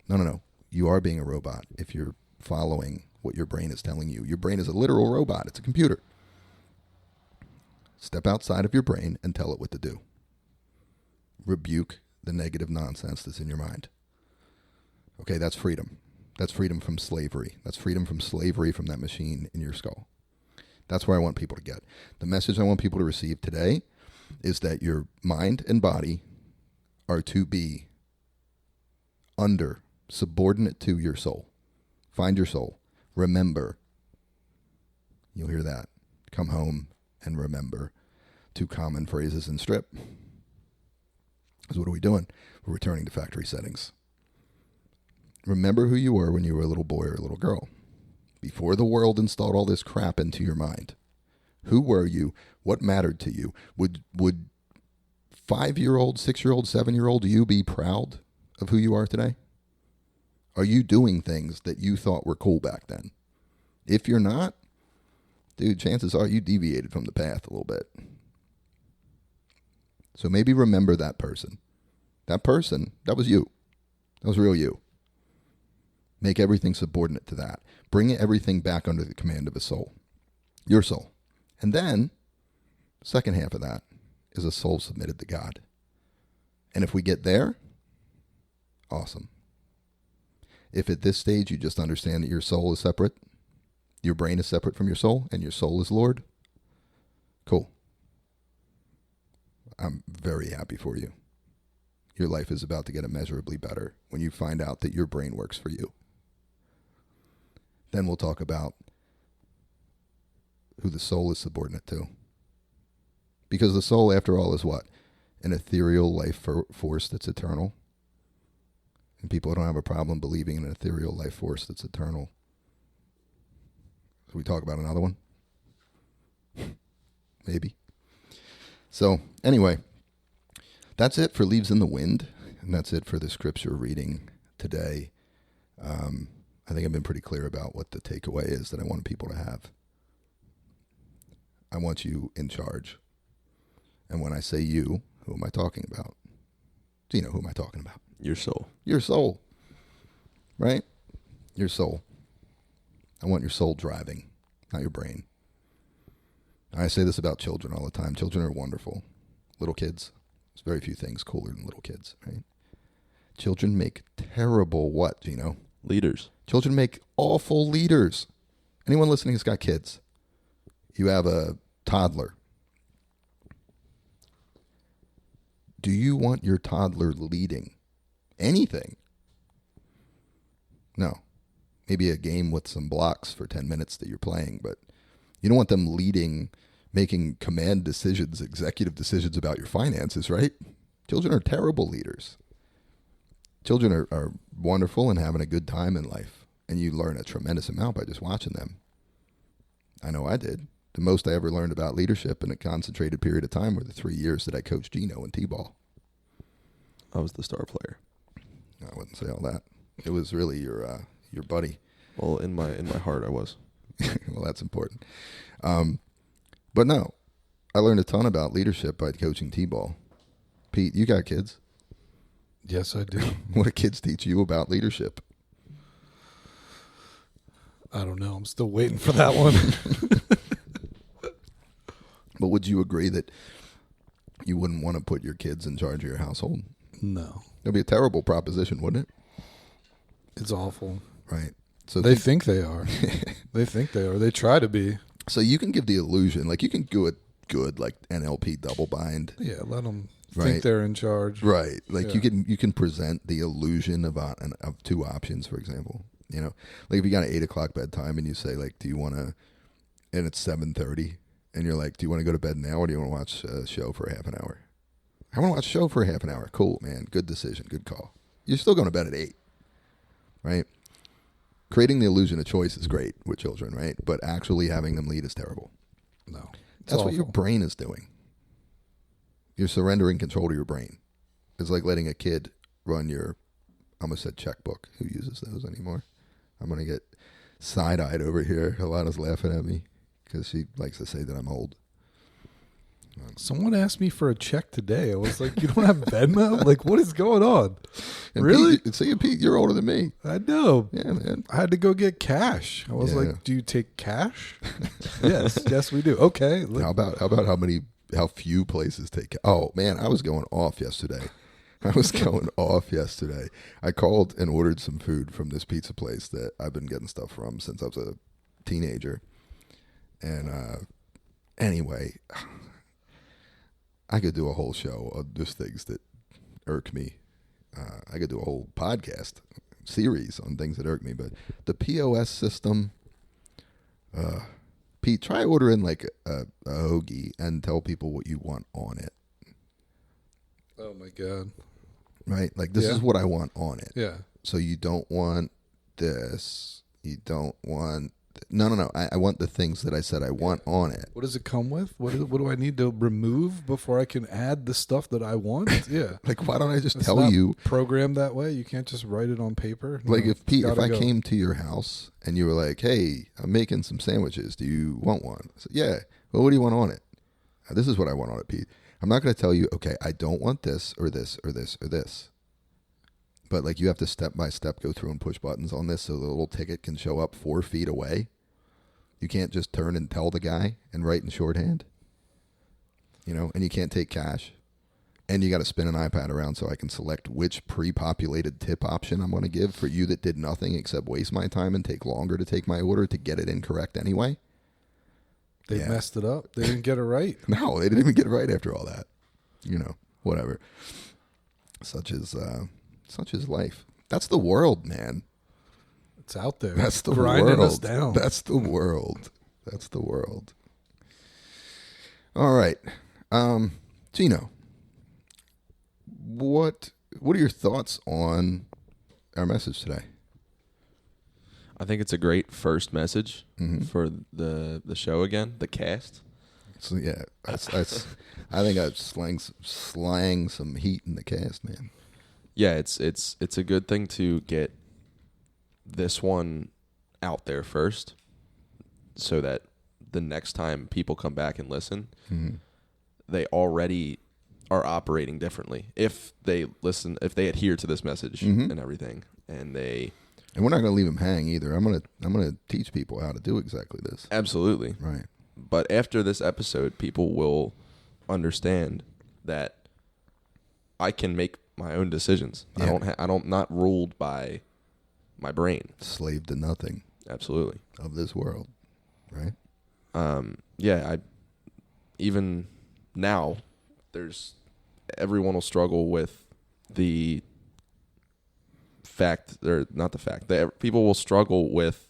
No. You are being a robot if you're following what your brain is telling you. Your brain is a literal robot. It's a computer. Step outside of your brain and tell it what to do. Rebuke the negative nonsense that's in your mind. Okay, that's freedom. That's freedom from slavery. That's freedom from slavery from that machine in your skull. That's where I want people to get. The message I want people to receive today is that your mind and body are to be subordinate to your soul. Find your soul. Remember. You'll hear that. Come home and remember. 2 common phrases in Strip. So what are we doing? We're returning to factory settings. Remember who you were when you were a little boy or a little girl. Before the world installed all this crap into your mind. Who were you? What mattered to you? Would 5-year-old, 6-year-old, 7-year-old you be proud of who you are today? Are you doing things that you thought were cool back then? If you're not, dude, chances are you deviated from the path a little bit. So maybe remember that person. That person, that was you. That was real you. Make everything subordinate to that. Bring everything back under the command of a soul. Your soul. And then, the second half of that is a soul submitted to God. And if we get there, awesome. If at this stage you just understand that your soul is separate, your brain is separate from your soul, and your soul is Lord, cool. I'm very happy for you. Your life is about to get immeasurably better when you find out that your brain works for you. Then we'll talk about who the soul is subordinate to. Because the soul, after all, is what? An ethereal life force that's eternal. And people don't have a problem believing in an ethereal life force that's eternal. So we talk about another one? Maybe. So, anyway, that's it for Leaves in the Wind. And that's it for the scripture reading today. I think I've been pretty clear about what the takeaway is that I want people to have. I want you in charge. And when I say you, who am I talking about? Do you know who am I talking about? Your soul. Your soul. Right? Your soul. I want your soul driving, not your brain. I say this about children all the time. Children are wonderful. Little kids. There's very few things cooler than little kids, right? Children make terrible what, Gino? Leaders. Children make awful leaders. Anyone listening has got kids. You have a toddler. Do you want your toddler leading anything? No. Maybe a game with some blocks for 10 minutes that you're playing, but you don't want them leading, making command decisions, executive decisions about your finances, right? Children are terrible leaders. Children are wonderful and having a good time in life, and you learn a tremendous amount by just watching them. I know I did. The most I ever learned about leadership in a concentrated period of time were the 3 years that I coached Gino in T-ball. I was the star player. I wouldn't say all that. It was really your buddy. Well, in my heart, I was. Well, that's important. But no, I learned a ton about leadership by coaching T-ball. Pete, you got kids. Yes, I do. What do kids teach you about leadership? I don't know. I'm still waiting for that one. But would you agree that you wouldn't want to put your kids in charge of your household? No. That'd be a terrible proposition, wouldn't it? It's awful. Right. So They think they are. They think they are. They try to be. So you can give the illusion, like you can do it good, like NLP double bind. Yeah, let them Right. think they're in charge. Right. Like Yeah. you can present the illusion of 2 options, for example. You know, like if you got an 8 o'clock bedtime and you say like, do you want to, and it's 7:30 and you're like, do you want to go to bed now or do you want to watch a show for a half an hour? I want to watch a show for a half an hour. Cool, man. Good decision. Good call. You're still going to bed at 8, right? Creating the illusion of choice is great with children, right? But actually having them lead is terrible. No. It's That's what your awful. brain is doing. You're surrendering control to your brain. It's like letting a kid run your, I almost said checkbook. Who uses those anymore? I'm going to get side-eyed over here. Alana's laughing at me because she likes to say that I'm old. Someone asked me for a check today. I was like, you don't have Venmo? Like, what is going on? And Really? Pete, you're older than me. I know. Yeah, man. I had to go get cash. I was Yeah. like, do you take cash? Yes, we do. Okay. How about how few places take? Oh man, I was going off yesterday. I called and ordered some food from this pizza place that I've been getting stuff from since I was a teenager. And anyway, I could do a whole show of just things that irk me. I could do a whole podcast series on things that irk me. But the POS system, Pete, try ordering like a hoagie and tell people what you want on it. Oh my God. Right? Like, this is what I want on it. Yeah. So you don't want this. You don't want... No. I want the things that I said I want on it. What does it come with? What do I need to remove before I can add the stuff that I want? Yeah. Like, why don't I just It's tell not you? programmed that way. You can't just write it on paper. Like, No, if Pete, it's if gotta I go. came to your house and you were like, "Hey, I'm making some sandwiches. Do you want one?" I said, "Yeah." Well, what do you want on it? This is what I want on it, Pete. I'm not going to tell you, okay, I don't want this or this or this or this. But like, you have to step by step go through and push buttons on this so the little ticket can show up 4 feet away. You can't just turn and tell the guy and write in shorthand. And you can't take cash. And you got to spin an iPad around so I can select which pre-populated tip option I'm going to give for you that did nothing except waste my time and take longer to take my order to get it incorrect anyway. They Yeah. messed it up. They didn't get it right. No, they didn't even get it right after all that. Whatever. Such is life. That's the world, man. It's out there. That's the grinding world. us down. That's the world. That's the world. All right. Gino, what are your thoughts on our message today? I think it's a great first message for the show again, the cast. So yeah, that's I think I've slang some heat in the cast, man. Yeah, it's a good thing to get this one out there first, so that the next time people come back and listen, they already are operating differently. If they listen, if they adhere to this message and everything, and we're not going to leave them hang either. I'm gonna teach people how to do exactly this. absolutely. Right. But after this episode, people will understand that I can make my own decisions. Yeah. I don't not ruled by my brain. Slave to nothing Absolutely. of this world. Right. Yeah. Even now, everyone will struggle with the fact, or not the fact, that people will struggle with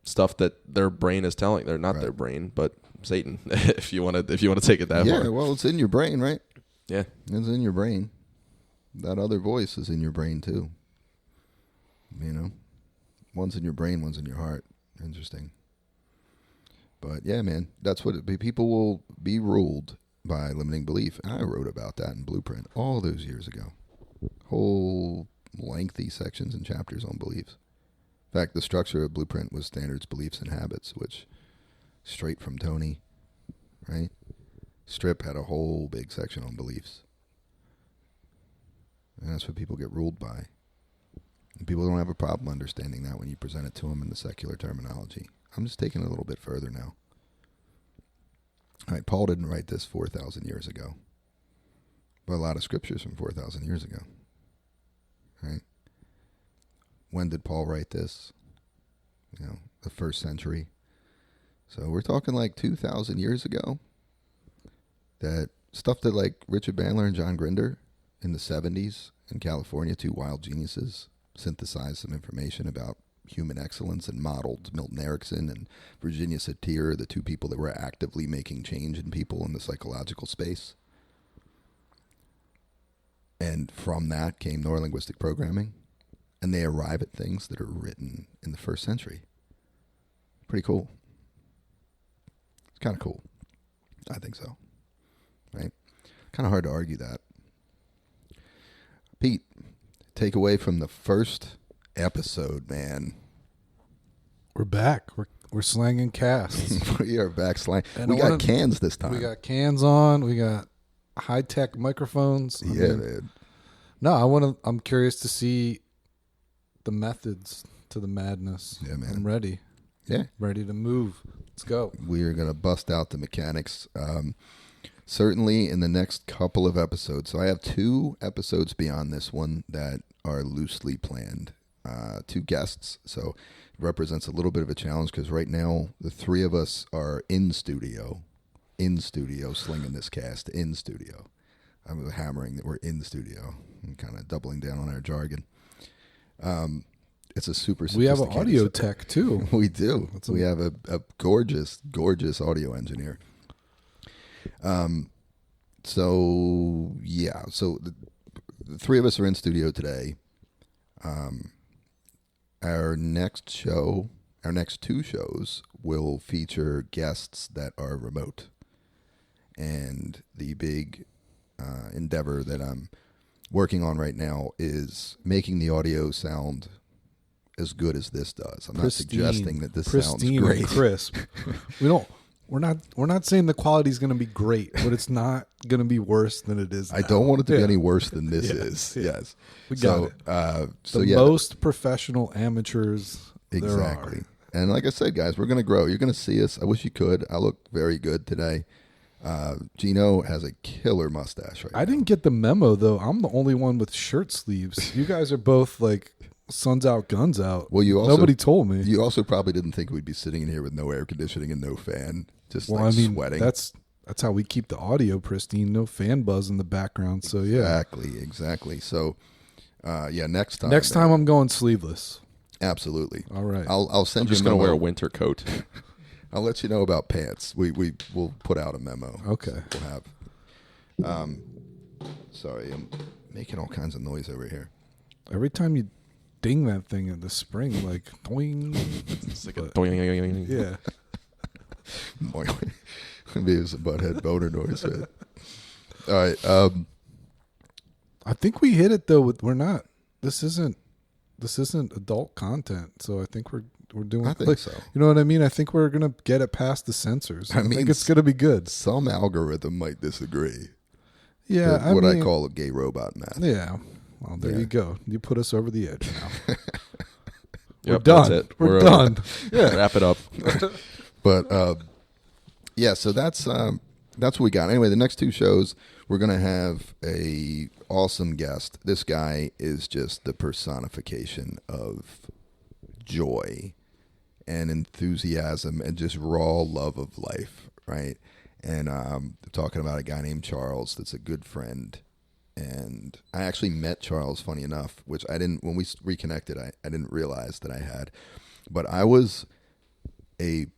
stuff that their brain is telling. They're not Right. their brain, but Satan. if you want to take it that Yeah. far. Well, it's in your brain, right? Yeah. It's in your brain. That other voice is in your brain too. One's in your brain, one's in your heart. Interesting. But yeah, man, that's what people will be ruled by limiting belief. And I wrote about that in Blueprint all those years ago. Whole lengthy sections and chapters on beliefs. In fact, the structure of Blueprint was standards, beliefs, and habits, which straight from Tony, right? Strip had a whole big section on beliefs. And that's what people get ruled by. And people don't have a problem understanding that when you present it to them in the secular terminology. I'm just taking it a little bit further now. All right, Paul didn't write this 4,000 years ago. But a lot of scriptures from 4,000 years ago. Right? When did Paul write this? The first century. So we're talking like 2,000 years ago. That stuff that like Richard Bandler and John Grinder in the 70s in California, two wild geniuses, synthesized some information about human excellence and modeled Milton Erickson and Virginia Satir, the two people that were actively making change in people in the psychological space. And from that came neurolinguistic programming. And they arrive at things that are written in the first century. Pretty cool. It's kind of cool. I think so. Right? Kind of hard to argue that. Pete, take away from the first episode, man. We're back. We're slanging casts. We are back slang. And We I got wanna- cans this time. We got cans on. We got high-tech microphones. I yeah, mean, man. No, I'm curious to see the methods to the madness. Yeah, man. I'm ready. Yeah. Ready to move. Let's go. We are going to bust out the mechanics. Certainly in the next couple of episodes. So I have 2 episodes beyond this one that are loosely planned. 2 guests. So it represents a little bit of a challenge because right now the 3 of us are in studio, slinging this cast in studio. I'm hammering that we're in the studio. kind of doubling down on our jargon. It's a super We have an sophisticated audio set- tech too. We do. That's a- We have a gorgeous, gorgeous audio engineer. So yeah, so the three of us are in studio today. Our next two shows will feature guests that are remote, and the big endeavor that I'm working on right now is making the audio sound as good as this does. I'm not suggesting that this sounds pristine great. and crisp. We're not saying the quality's going to be great, but it's not going to be worse than it is. I now. don't want it to be Yeah. any worse than this Yeah, is. yeah. Yes, We got it. So The yeah, most professional amateurs exactly. there are. And like I said, guys, we're gonna grow. You're gonna see us. I wish you could. I look very good today. Gino has a killer mustache right now. I didn't get the memo though. I'm the only one with shirt sleeves. You guys are both like suns out, guns out. Well, you also nobody told me. You also probably didn't think we'd be sitting in here with no air conditioning and no fan, just well, like I mean, sweating. that's how we keep the audio pristine. No fan buzz in the background. So yeah. Exactly. So, yeah, next time. Next time I'm going sleeveless. Absolutely. All right. I'll send I'm you. just a gonna memo. wear a winter coat. I'll let you know about pants. We'll put out a memo. Okay. We'll have. Sorry, I'm making all kinds of noise over here. Every time you ding that thing in the spring, like doing. It's like a But- doing. Yeah. Maybe it was a butthead boner noise. Right? All right. I think we hit it though. We're not. This isn't adult content. So I think we're doing. I think so. You know what I mean? I think we're gonna get it past the censors. I mean, think it's gonna be good. Some algorithm might disagree. Yeah. with I what mean, I call a gay robot math. Yeah. Well, there Yeah. you go. You put us over the edge now. We're Yep, done. that's it. We're We're done. Yeah. Wrap it up. But yeah, so that's what we got. Anyway, the next two shows we're gonna have a awesome guest. This guy is just the personification of joy and enthusiasm and just raw love of life, right? And talking about a guy named Charles that's a good friend. And I actually met Charles, funny enough, which I didn't, when we reconnected, I didn't realize that I had. But I was a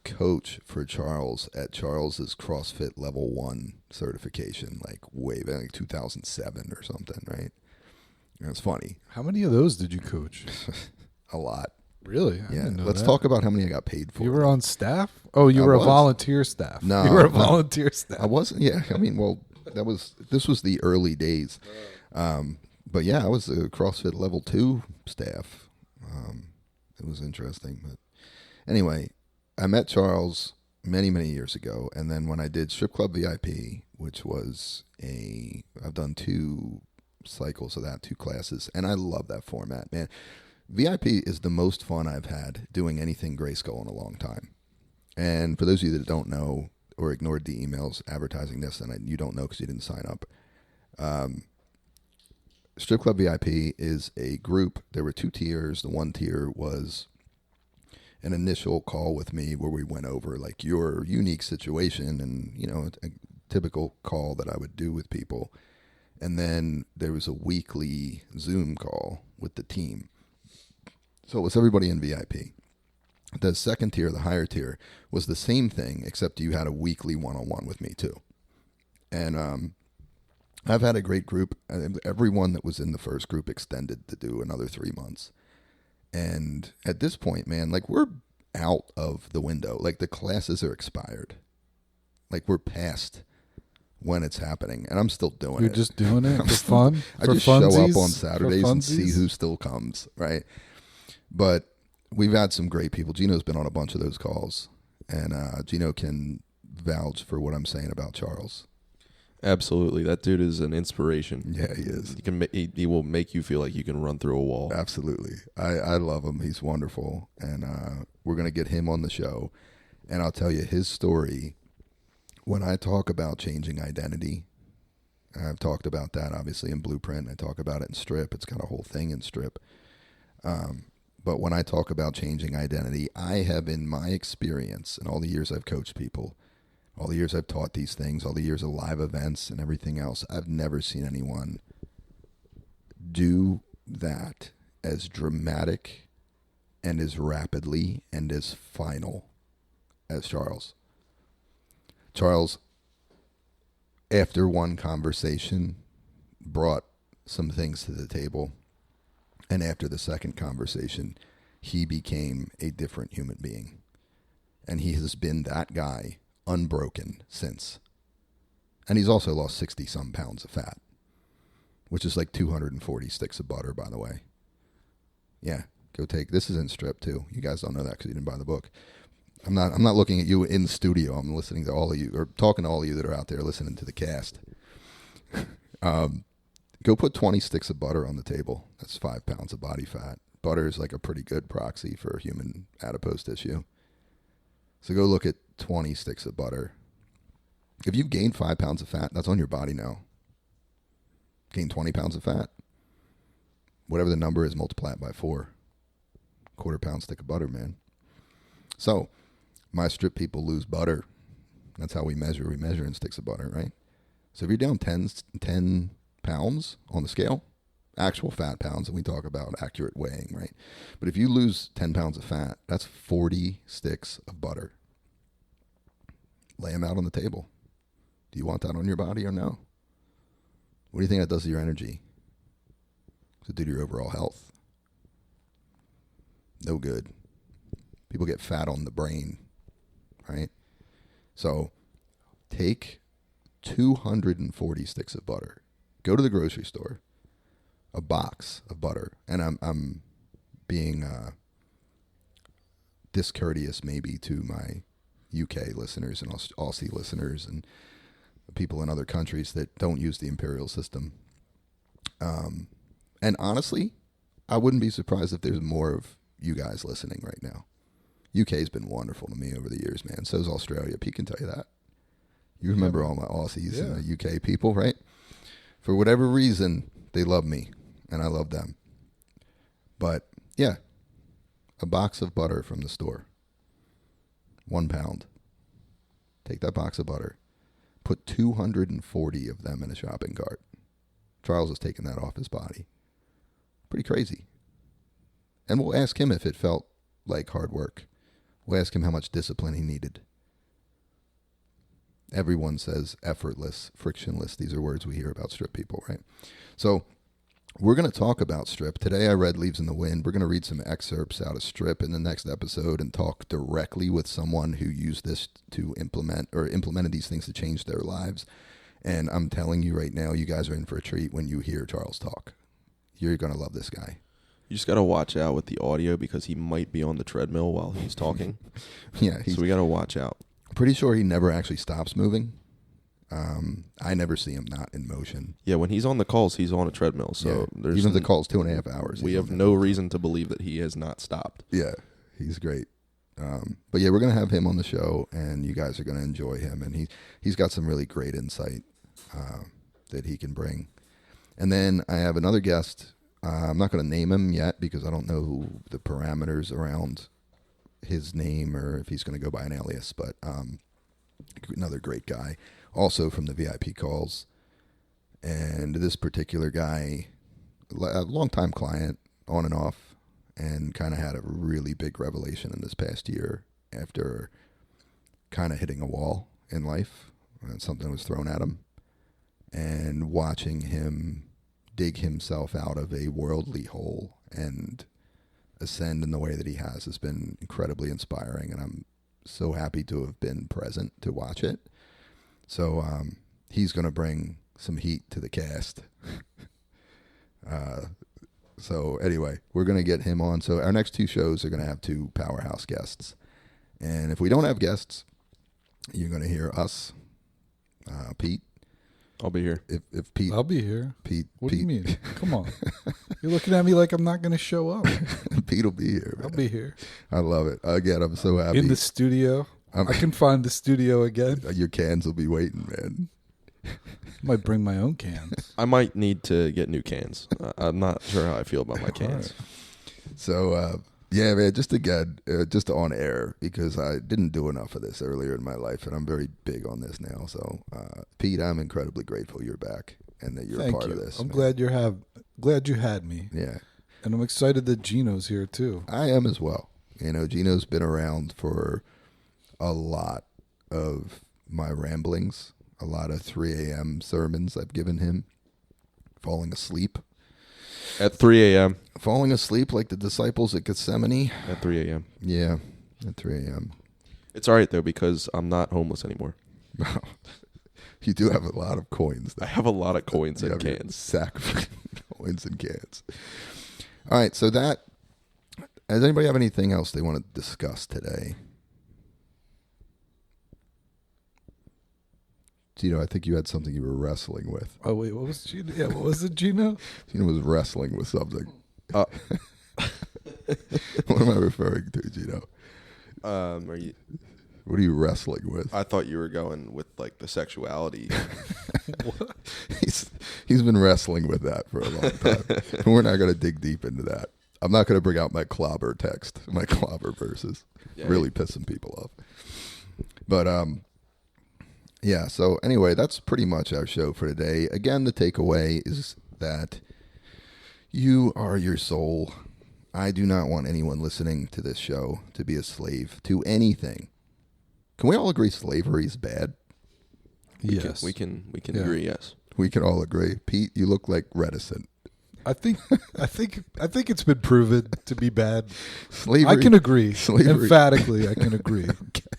coach for Charles at Charles's CrossFit Level 1 certification, like way back, like 2007 or something, right? And it's funny. How many of those did you coach? A lot. Really? I Yeah. didn't know Let's that. talk about how many I got paid for. You were on staff? Oh, you I were was. a volunteer staff. No, you were a no. volunteer staff. I wasn't. Yeah. I mean, well, this was the early days. But yeah, I was a CrossFit Level 2 staff. It was interesting. But anyway, I met Charles many, many years ago. And then when I did Strip Club VIP, which was I've done 2 cycles of that, 2 classes. And I love that format, man. VIP is the most fun I've had doing anything Grayskull in a long time. And for those of you that don't know or ignored the emails advertising this, and you don't know because you didn't sign up, Strip Club VIP is a group. There were 2 tiers. The one tier was an initial call with me where we went over like your unique situation and, you know, a typical call that I would do with people. And then there was a weekly Zoom call with the team. So it was everybody in VIP. The second tier, the higher tier, was the same thing, except you had a weekly one-on-one with me too. And I've had a great group. Everyone that was in the first group extended to do another 3 months. And at this point, man, like we're out of the window. Like the classes are expired. Like we're past when it's happening, and I'm still doing You're it. just doing it for fun? I For just show up funsies? on For Saturdays and see funsies? who still comes, right? But we've had some great people. Gino's been on a bunch of those calls, and Gino can vouch for what I'm saying about Charles. Absolutely, that dude is an inspiration. Yeah, he is. He will make you feel like you can run through a wall. Absolutely. I love him. He's wonderful. And we're going to get him on the show. And I'll tell you his story. When I talk about changing identity, I've talked about that obviously in Blueprint. I talk about it in Strip. It's got a whole thing in Strip. But when I talk about changing identity, I have, in my experience and all the years I've coached people, all the years I've taught these things, all the years of live events and everything else, I've never seen anyone do that as dramatic and as rapidly and as final as Charles. Charles, after one conversation, brought some things to the table. And after the second conversation, he became a different human being. And he has been that guy unbroken since. And he's also lost 60-some pounds of fat, which is like 240 sticks of butter, by the way. Yeah, go take. This is in Strip, too. You guys don't know that because you didn't buy the book. I'm not looking at you in the studio. I'm listening to all of you, or talking to all of you that are out there listening to the cast. Go put 20 sticks of butter on the table. That's 5 pounds of body fat. Butter is like a pretty good proxy for human adipose tissue. So go look at 20 sticks of butter. If you've gained 5 pounds of fat, that's on your body now. Gain 20 pounds of fat. Whatever the number is, multiply it by 4. Quarter-pound stick of butter, man. So, my Strip people lose butter. That's how we measure. We measure in sticks of butter, right? So if you're down 10 pounds on the scale, actual fat pounds, and we talk about accurate weighing, right? But if you lose 10 pounds of fat, that's 40 sticks of butter. Lay them out on the table. Do you want that on your body or no? What do you think that does to your energy? Does it do to your overall health? No good. People get fat on the brain, right? So take 240 sticks of butter. Go to the grocery store, a box of butter, and I'm being discourteous maybe to my UK listeners and Aussie listeners and people in other countries that don't use the imperial system. And honestly, I wouldn't be surprised if there's more of you guys listening right now. UK's been wonderful to me over the years, man. So is Australia. Pete can tell you that. You remember all my Aussies and the UK people, right? For whatever reason, they love me, and I love them. But, yeah, a box of butter from the store, 1 pound. Take that box of butter. Put 240 of them in a shopping cart. Charles has taken that off his body. Pretty crazy. And we'll ask him if it felt like hard work. We'll ask him how much discipline he needed. Everyone says effortless, frictionless. These are words we hear about Strip people, right? So we're going to talk about Strip. Today I read Leaves in the Wind. We're going to read some excerpts out of Strip in the next episode and talk directly with someone who used this to implement or implemented these things to change their lives. And I'm telling you right now, you guys are in for a treat when you hear Charles talk. You're going to love this guy. You just got to watch out with the audio because he might be on the treadmill while he's talking. Yeah. So we got to watch out. Pretty sure he never actually stops moving. I never see him not in motion. Yeah, when he's on the calls, he's on a treadmill. So there's even if the call's 2.5 hours. We have no reason to believe that he has not stopped. Yeah, he's great. But yeah, we're going to have him on the show, and you guys are going to enjoy him. And he's got some really great insight that he can bring. And then I have another guest. I'm not going to name him yet because I don't know who the parameters around his name or if he's going to go by an alias. But another great guy, also from the VIP calls. And this particular guy, a longtime client, on and off, and kind of had a really big revelation in this past year after kind of hitting a wall in life. And something was thrown at him. And watching him dig himself out of a worldly hole and ascend in the way that he has been incredibly inspiring. And I'm so happy to have been present to watch it. So he's going to bring some heat to the cast. So anyway, we're going to get him on. So our next 2 shows are going to have 2 powerhouse guests. And if we don't have guests, you're going to hear us, Pete. I'll be here. If Pete, I'll be here. Pete, What Pete, do you mean? Come on. You're looking at me like I'm not going to show up. Pete will be here. Man. I'll be here. I love it. Again, I'm so happy. In the studio. I can find the studio again. Your cans will be waiting, man. Might bring my own cans. I might need to get new cans. I'm not sure how I feel about my cans. So, yeah, man, just again, just on air, because I didn't do enough of this earlier in my life, and I'm very big on this now. So, Pete, I'm incredibly grateful you're back. and that you're Thank part you. of this. I'm man. glad you had me. Yeah, And I'm excited that Gino's here too. I am as well. You know, Gino's been around for a lot of my ramblings, a lot of 3 a.m. sermons I've given him, falling asleep. At 3 a.m. Falling asleep like the disciples at Gethsemane. At 3 a.m. Yeah, at 3 a.m. It's all right, though, because I'm not homeless anymore. You do have a lot of coins. I have a lot of coins You and have your cans. Sack of coins and cans. All right, so does anybody have anything else they want to discuss today? Gino, I think you had something you were wrestling with. Oh wait, what was Gino? Yeah, what was it, Gino? Gino was wrestling with something. Uh, What am I referring to, Gino? Are you? What are you wrestling with? I thought you were going with like the sexuality. He's been wrestling with that for a long time. And we're not going to dig deep into that. I'm not going to bring out my clobber text, my clobber verses. Yeah, Really pissing people off. But yeah, so anyway, that's pretty much our show for today. Again, the takeaway is that you are your soul. I do not want anyone listening to this show to be a slave to anything. Can we all agree slavery is bad? Yes. We can Yeah. agree. Yes. We can all agree. Pete, you look like reticent. I think it's been proven to be bad. Slavery. I can agree. Slavery. Emphatically, I can agree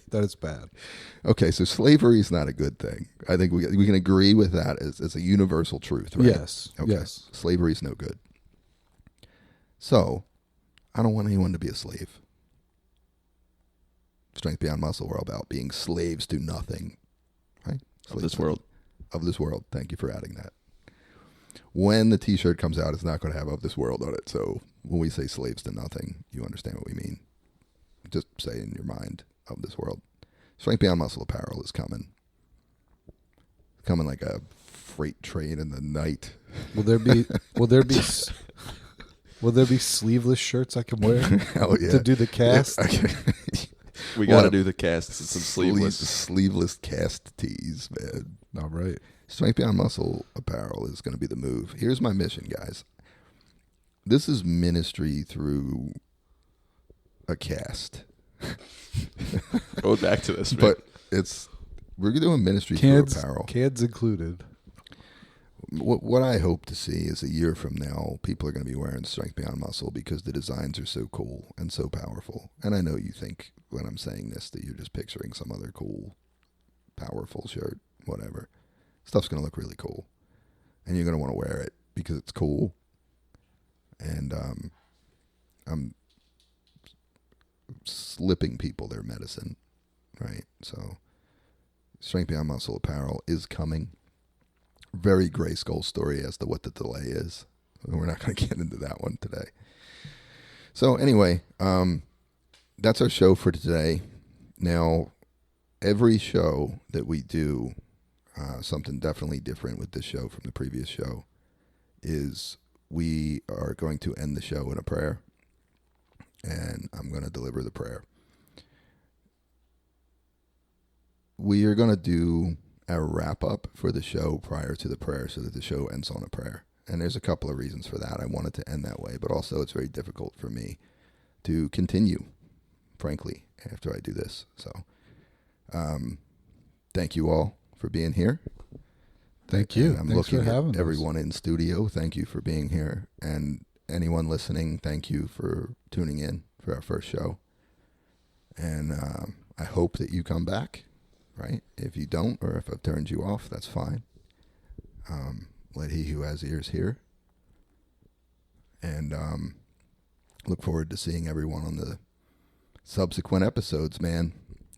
that it's bad. Okay, so slavery is not a good thing. I think we can agree with that as a universal truth, right? Yes. Okay. Yes. Slavery is no good. So, I don't want anyone to be a slave. Strength Beyond Muscle, we're all about being slaves to nothing, right? Of Slaves this to- world. Of this world. Thank you for adding that. When the T-shirt comes out, it's not going to have "of this world" on it. So when we say slaves to nothing, you understand what we mean. Just say in your mind, "of this world." Strength Beyond Muscle apparel is coming. Coming like a freight train in the night. Will there be sleeveless shirts I can wear Hell yeah. to do the cast? Yeah, okay. We got to What? do the casts and some sleeveless. Sleeveless cast tees, man. All right. Strength Beyond Muscle apparel is going to be the move. Here's my mission, guys. This is ministry through a cast. Go back to this, man. But we're doing ministry Kids, through apparel. kids included. What I hope to see is a year from now, people are going to be wearing Strength Beyond Muscle because the designs are so cool and so powerful. And I know you think when I'm saying this that you're just picturing some other cool, powerful shirt, whatever. Stuff's going to look really cool. And you're going to want to wear it because it's cool. And I'm slipping people their medicine, right? So Strength Beyond Muscle apparel is coming. Very Grayskull story as to what the delay is. We're not going to get into that one today. So anyway, that's our show for today. Now, every show that we do, something definitely different with this show from the previous show, is we are going to end the show in a prayer. And I'm going to deliver the prayer. We are going to do a wrap up for the show prior to the prayer so that the show ends on a prayer. And there's a couple of reasons for that. I wanted to end that way, but also it's very difficult for me to continue, frankly, after I do this. So, thank you all for being here. Thank you. And I'm Thanks for looking having at us. everyone in studio. Thank you for being here. And anyone listening, thank you for tuning in for our first show. And I hope that you come back. Right? If you don't, or if I've turned you off, that's fine. Let he who has ears hear. And look forward to seeing everyone on the subsequent episodes, man.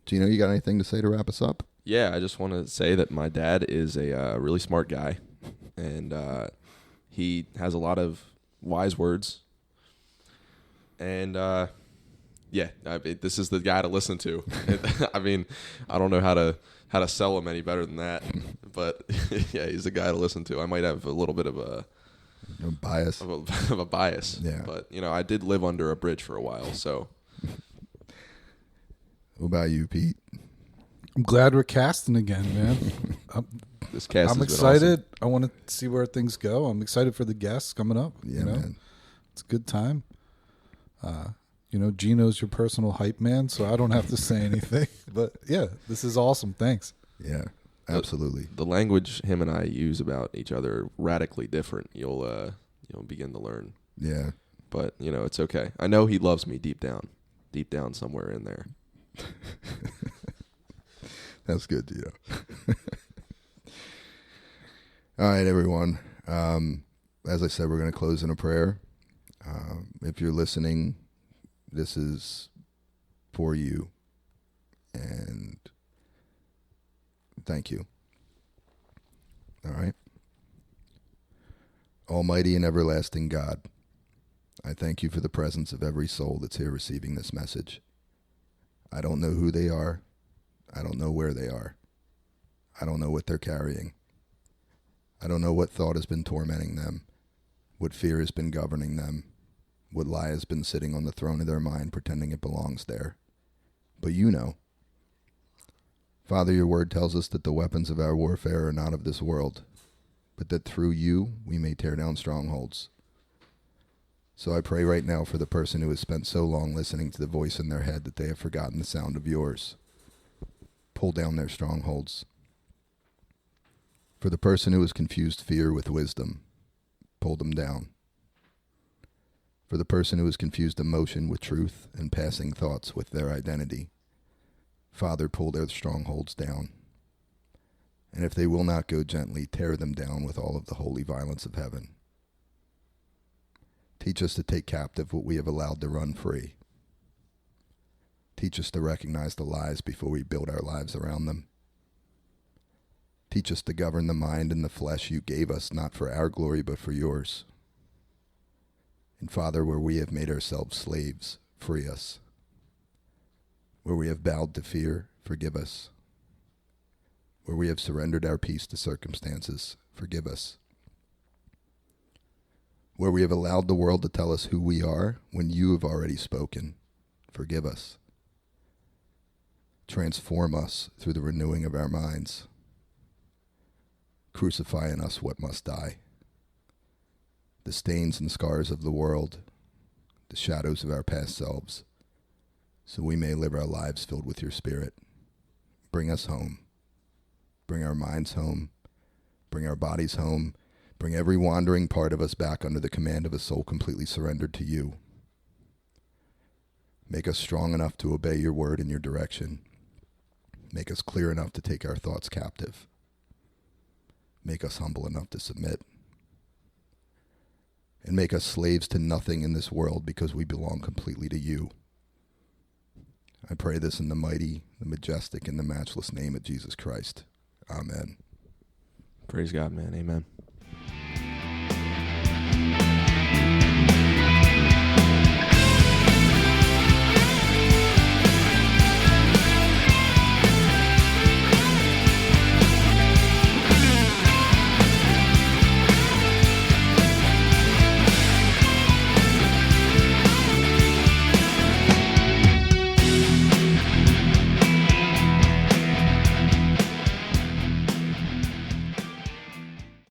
Gino, you got anything to say to wrap us up? Yeah, I just want to say that my dad is a really smart guy, and he has a lot of wise words. And yeah, this is the guy to listen to. I mean, I don't know how to sell him any better than that, but yeah, he's the guy to listen to. I might have a little bit of a Bias. of a bias, Yeah. But I did live under a bridge for a while, so. What about you, Pete? I'm glad we're casting again, man. This cast I'm has been excited. I want to see where things go. I'm excited for the guests coming up. Yeah, you know? man. It's a good time. Gino's your personal hype man, so I don't have to say anything. But yeah, this is awesome. Thanks. Yeah, absolutely. The language him and I use about each other are radically different. You'll begin to learn. Yeah. But, it's okay. I know he loves me deep down somewhere in there. That's good, Gino. All right, everyone. As I said, we're going to close in a prayer. If you're listening, this is for you. And thank you. All right. Almighty and everlasting God, I thank you for the presence of every soul that's here receiving this message. I don't know who they are. I don't know where they are. I don't know what they're carrying. I don't know what thought has been tormenting them, what fear has been governing them, what lie has been sitting on the throne of their mind pretending it belongs there. But you know. Father, your word tells us that the weapons of our warfare are not of this world, but that through you we may tear down strongholds. So I pray right now for the person who has spent so long listening to the voice in their head that they have forgotten the sound of yours. Pull down their strongholds. For the person who has confused fear with wisdom, pull them down. For the person who has confused emotion with truth and passing thoughts with their identity, Father, pull their strongholds down. And if they will not go gently, tear them down with all of the holy violence of heaven. Teach us to take captive what we have allowed to run free. Teach us to recognize the lies before we build our lives around them. Teach us to govern the mind and the flesh you gave us, not for our glory, but for yours. And Father, where we have made ourselves slaves, free us. Where we have bowed to fear, forgive us. Where we have surrendered our peace to circumstances, forgive us. Where we have allowed the world to tell us who we are when you have already spoken, forgive us. Transform us through the renewing of our minds. Crucify in us what must die. The stains and scars of the world, the shadows of our past selves, so we may live our lives filled with your Spirit. Bring us home. Bring our minds home. Bring our bodies home. Bring every wandering part of us back under the command of a soul completely surrendered to you. Make us strong enough to obey your word and your direction. Make us clear enough to take our thoughts captive. Make us humble enough to submit. And make us slaves to nothing in this world because we belong completely to you. I pray this in the mighty, the majestic, and the matchless name of Jesus Christ. Amen. Praise God, man. Amen.